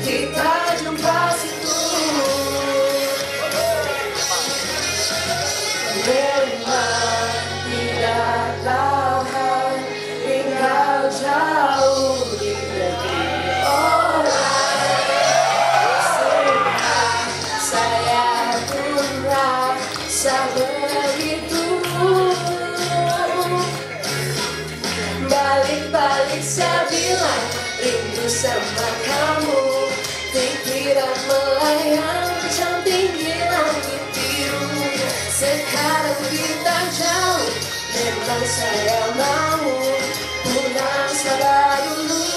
Kita jumpa situ. Memang tidak tahan tinggal jauh di negeri orang. Sudah saya pun rasa begitu. Balik-balik saya bilang rindu sama kamu. Pikiran melayang macam tinggi langit biru. Sekarang kita jauh, memang saya mau pulang sabar dulu.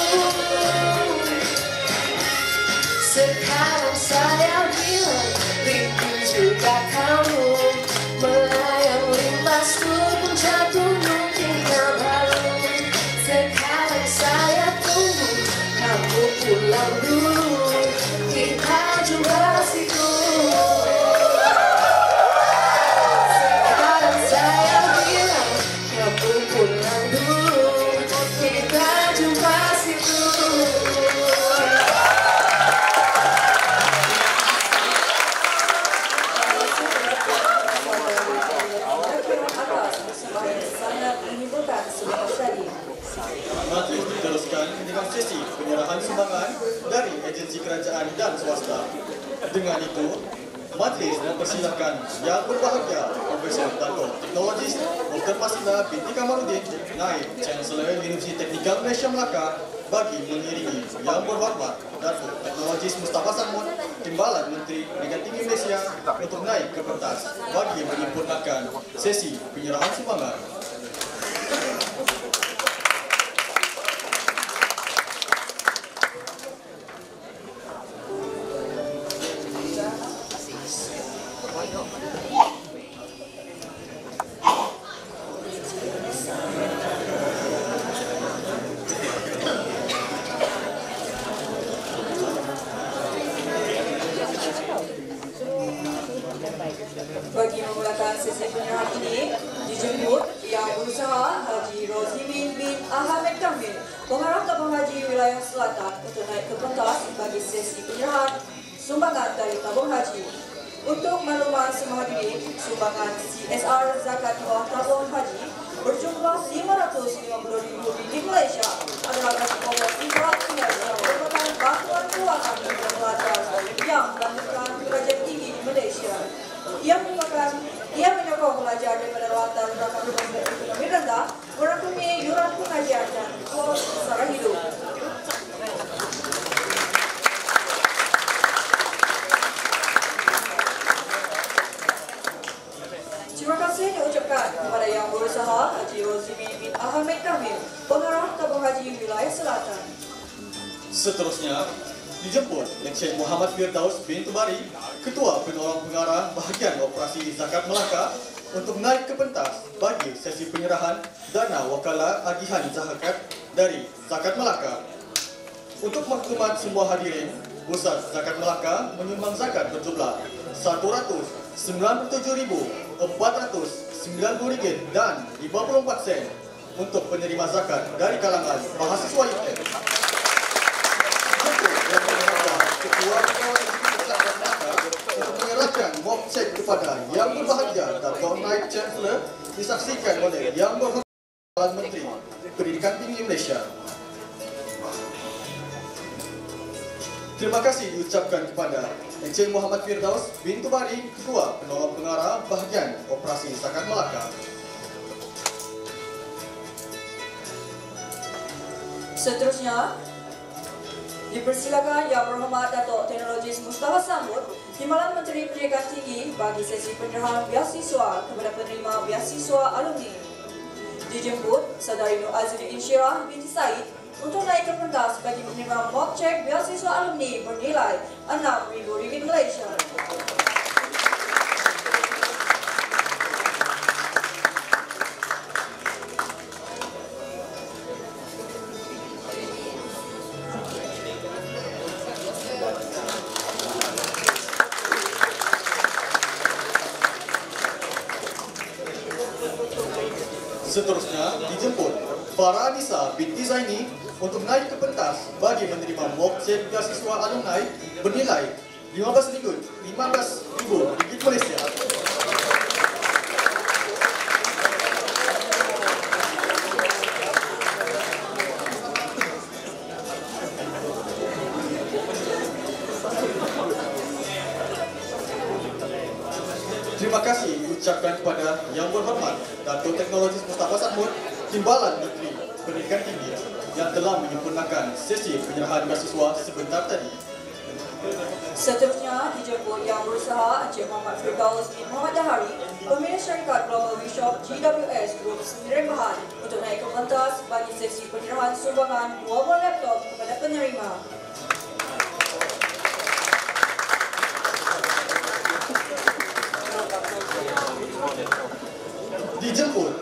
Sekarang saya bilang rindu juga kamu. Melayang limpas ke puncak gunung Kinabalu. Sekarang saya tunggu kamu pulang dulu. Kita jumpa situ. Sekarang saya bilang kamu pulang dulu. Kita jumpa situ. Sangat menimbulkan sebuah tadi. Majlis diteruskan dengan sesi penyerahan sumbangan dari agensi kerajaan dan swasta. Dengan itu, majlis mempersilakan Yang Berbahagia Profesor Dato' Teknologis Dr. Masida binti Kamarudin, Naib Chancellor Universiti Teknikal Malaysia Melaka, bagi mengiringi Yang Berhormat Dato' Teknologis Mustafa Samud, Timbalan Menteri Negara Tinggi Malaysia, untuk naik ke pentas bagi menyempurnakan sesi penyerahan sumbangan. Bagi memulakan sesi penyerahan ini, dijemput Yang Berusaha Haji Rozimin bin Ahmed Kamil, Pengarah Tabung Haji Wilayah Selatan, untuk naik ke pentas bagi sesi penyerahan sumbangan dari tabung haji. Untuk makluman semua hadirin, sumbangan CSR zakat bawah tabung haji berjumlah RM550,000 di Malaysia adalah bagi kaum infak yang merupakan bantuan kewangan untuk pelajar yang melanjutkan belajar tinggi di Malaysia. Ia menyokong pelajar daripada latar belakang ekonomi rendah, merangkumi yuran pengajian dan kos sara hidup. Terima kasih diucapkan kepada Yang Berusaha Haji Rozimin bin Ahmed Kamil, Pengarah Tabung Haji Wilayah Selatan. Seterusnya, dijemput Encik Muhammad Firdaus bin Tubari, Ketua Penolong Pengarah Bahagian Operasi Zakat Melaka, untuk naik ke pentas bagi sesi penyerahan dana wakalah agihan zakat dari Zakat Melaka. Untuk maklumat semua hadirin, Pusat Zakat Melaka menyumbang zakat berjumlah RM197,490 dan 54 sen untuk penerima zakat dari kalangan mahasiswa UTM. Ketua Pegawai Negeri Zakat Melaka untuk menyerahkan wap cek kepada Yang Berbahagia Dato' Naib Chancellor disaksikan oleh Yang Berhormat Menteri Pendidikan Tinggi Malaysia. Terima kasih diucapkan kepada Encik Muhammad Firdaus bin Tubari, Ketua Penolong Pengarah Bahagian Operasi Zakat Melaka. Seterusnya, dipersilakan Yang Berhormat Datuk Teknologis Mustafa Samud, Timbalan Menteri Pendidikan Tinggi bagi sesi penyerahan beasiswa kepada penerima beasiswa alumni. Dijemput Saudari Nur Azri Insyirah binti Said untuk naik ke pentas bagi menerima mock check beasiswa alumni bernilai RM6,000 Malaysia. Seterusnya dijemput Farah Anissa binti Zaini untuk naik ke pentas bagi menerima mock check beasiswa alumni bernilai RM15,000 Malaysia. Terima kasih diucapkan kepada Yang Berhormat Datuk Teknologis Mustafa Samud, Timbalan Menteri Pendidikan Tinggi yang telah menyempurnakan sesi penyerahan beasiswa sebentar tadi. Seterusnya dijemput Yang Berusaha Encik Muhammad Firdaus bin Muhammad Dahari, pemilik syarikat Global Workshop GWS Group Sendirian Bahan untuk naik ke pentas bagi sesi penyerahan sumbangan 2 buah laptop kepada penerima. Dijemput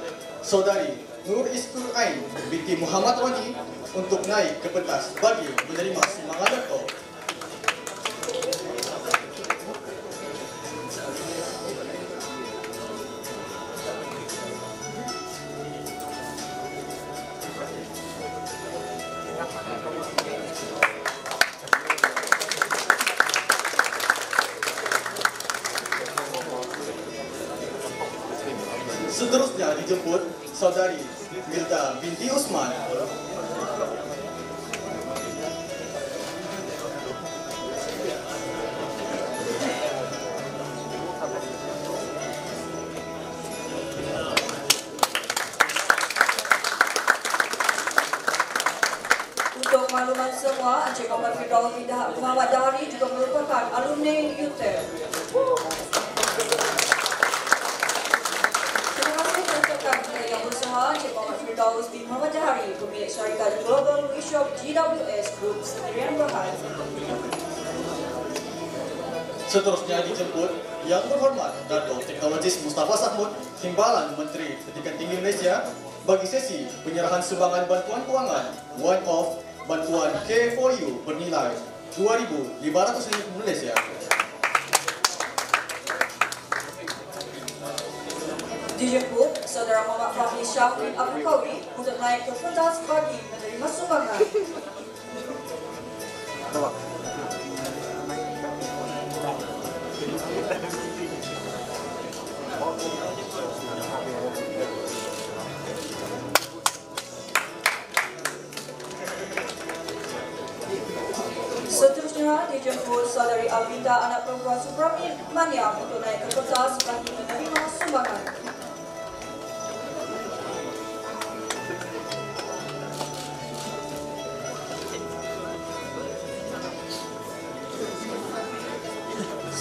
Saudari Nur Iskur Ain binti Muhammad Wani untuk naik ke pentas bagi menerima sumbangan laptop. Seterusnya dijemput Saudari Milda binti Usman. Untuk makluman semua, Encik Muhammad Firdaus bin Muhammad Dahari juga merupakan alumni UTEM. Yang Berusaha Encik Muhammad Firdaus bin Muhammad Dahari, pemilik syarikat Global Workshop GWS Group Sendirian Bahan. Seterusnya dijemput Yang Berhormat Datuk Teknologis Mustafa Samud, Timbalan Menteri Pendidikan Tinggi Malaysia bagi sesi penyerahan sumbangan bantuan kewangan one-off bantuan K4U bernilai RM2,500 Malaysia. Dijemput Saudara Muhammad Fahmi Syah bin Abdul Qawi untuk naik ke pentas bagi menerima sumbangan. Seterusnya dijemput Saudari Alvinda anak perempuan Subramaniam untuk naik ke pentas bagi menerima sumbangan.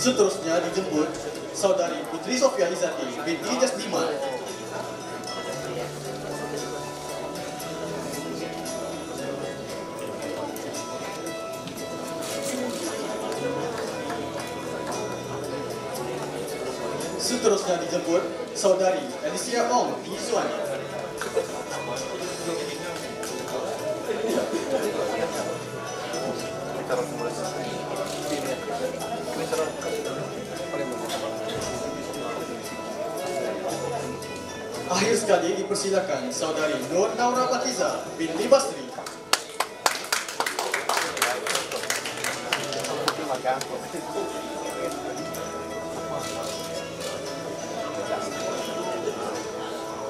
Seterusnya dijemput Saudari Putri Sofia Izzati binti Jasdiman. Seterusnya dijemput Saudari Alicia Ong Izwan. Akhir sekali dipersilakan Saudari Nur Naura Patiza binti Basri.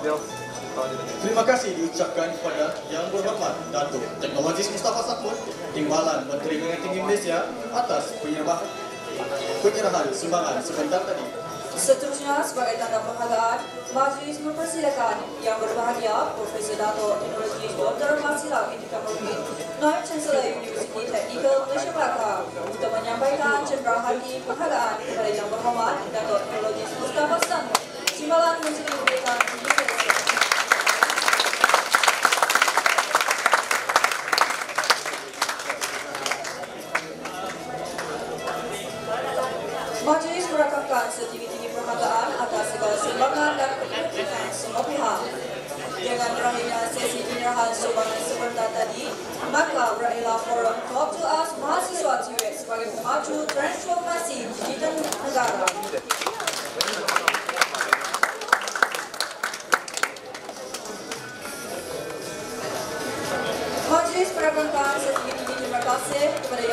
Terima kasih diucapkan kepada Yang Berhormat Datuk Teknologis Mustafa Sakud, Timbalan Menteri Perniagaan Tinggi Malaysia atas penyerahan sumbangan sebentar tadi. Seterusnya, sebagai tanda penghargaan, majlis mempersilakan Yang Berbahagia Profesor Dato' Teknologi Dr. Masila binti Kamarudin, Naib Chancellor Universiti Teknikal Malaysia Melaka, untuk menyampaikan cenderawasih penghargaan kepada Yang Berhormat Dato' Teknologi Mustafa Sakud, Timbalan Menteri Perniagaan Tinggi Malaysia. Majlis merakamkan setinggi-tinggi penghargaan atas segala sumbangan dan kepentingan semua pihak. Dengan berakhirnya sesi penyerahan sumbangan sebentar tadi, maka berakhirlah forum Talk to Us mahasiswa TVET sebagai pemaju transformasi digital negara. Majlis merakamkan setinggi-tinggi terima kasih kepada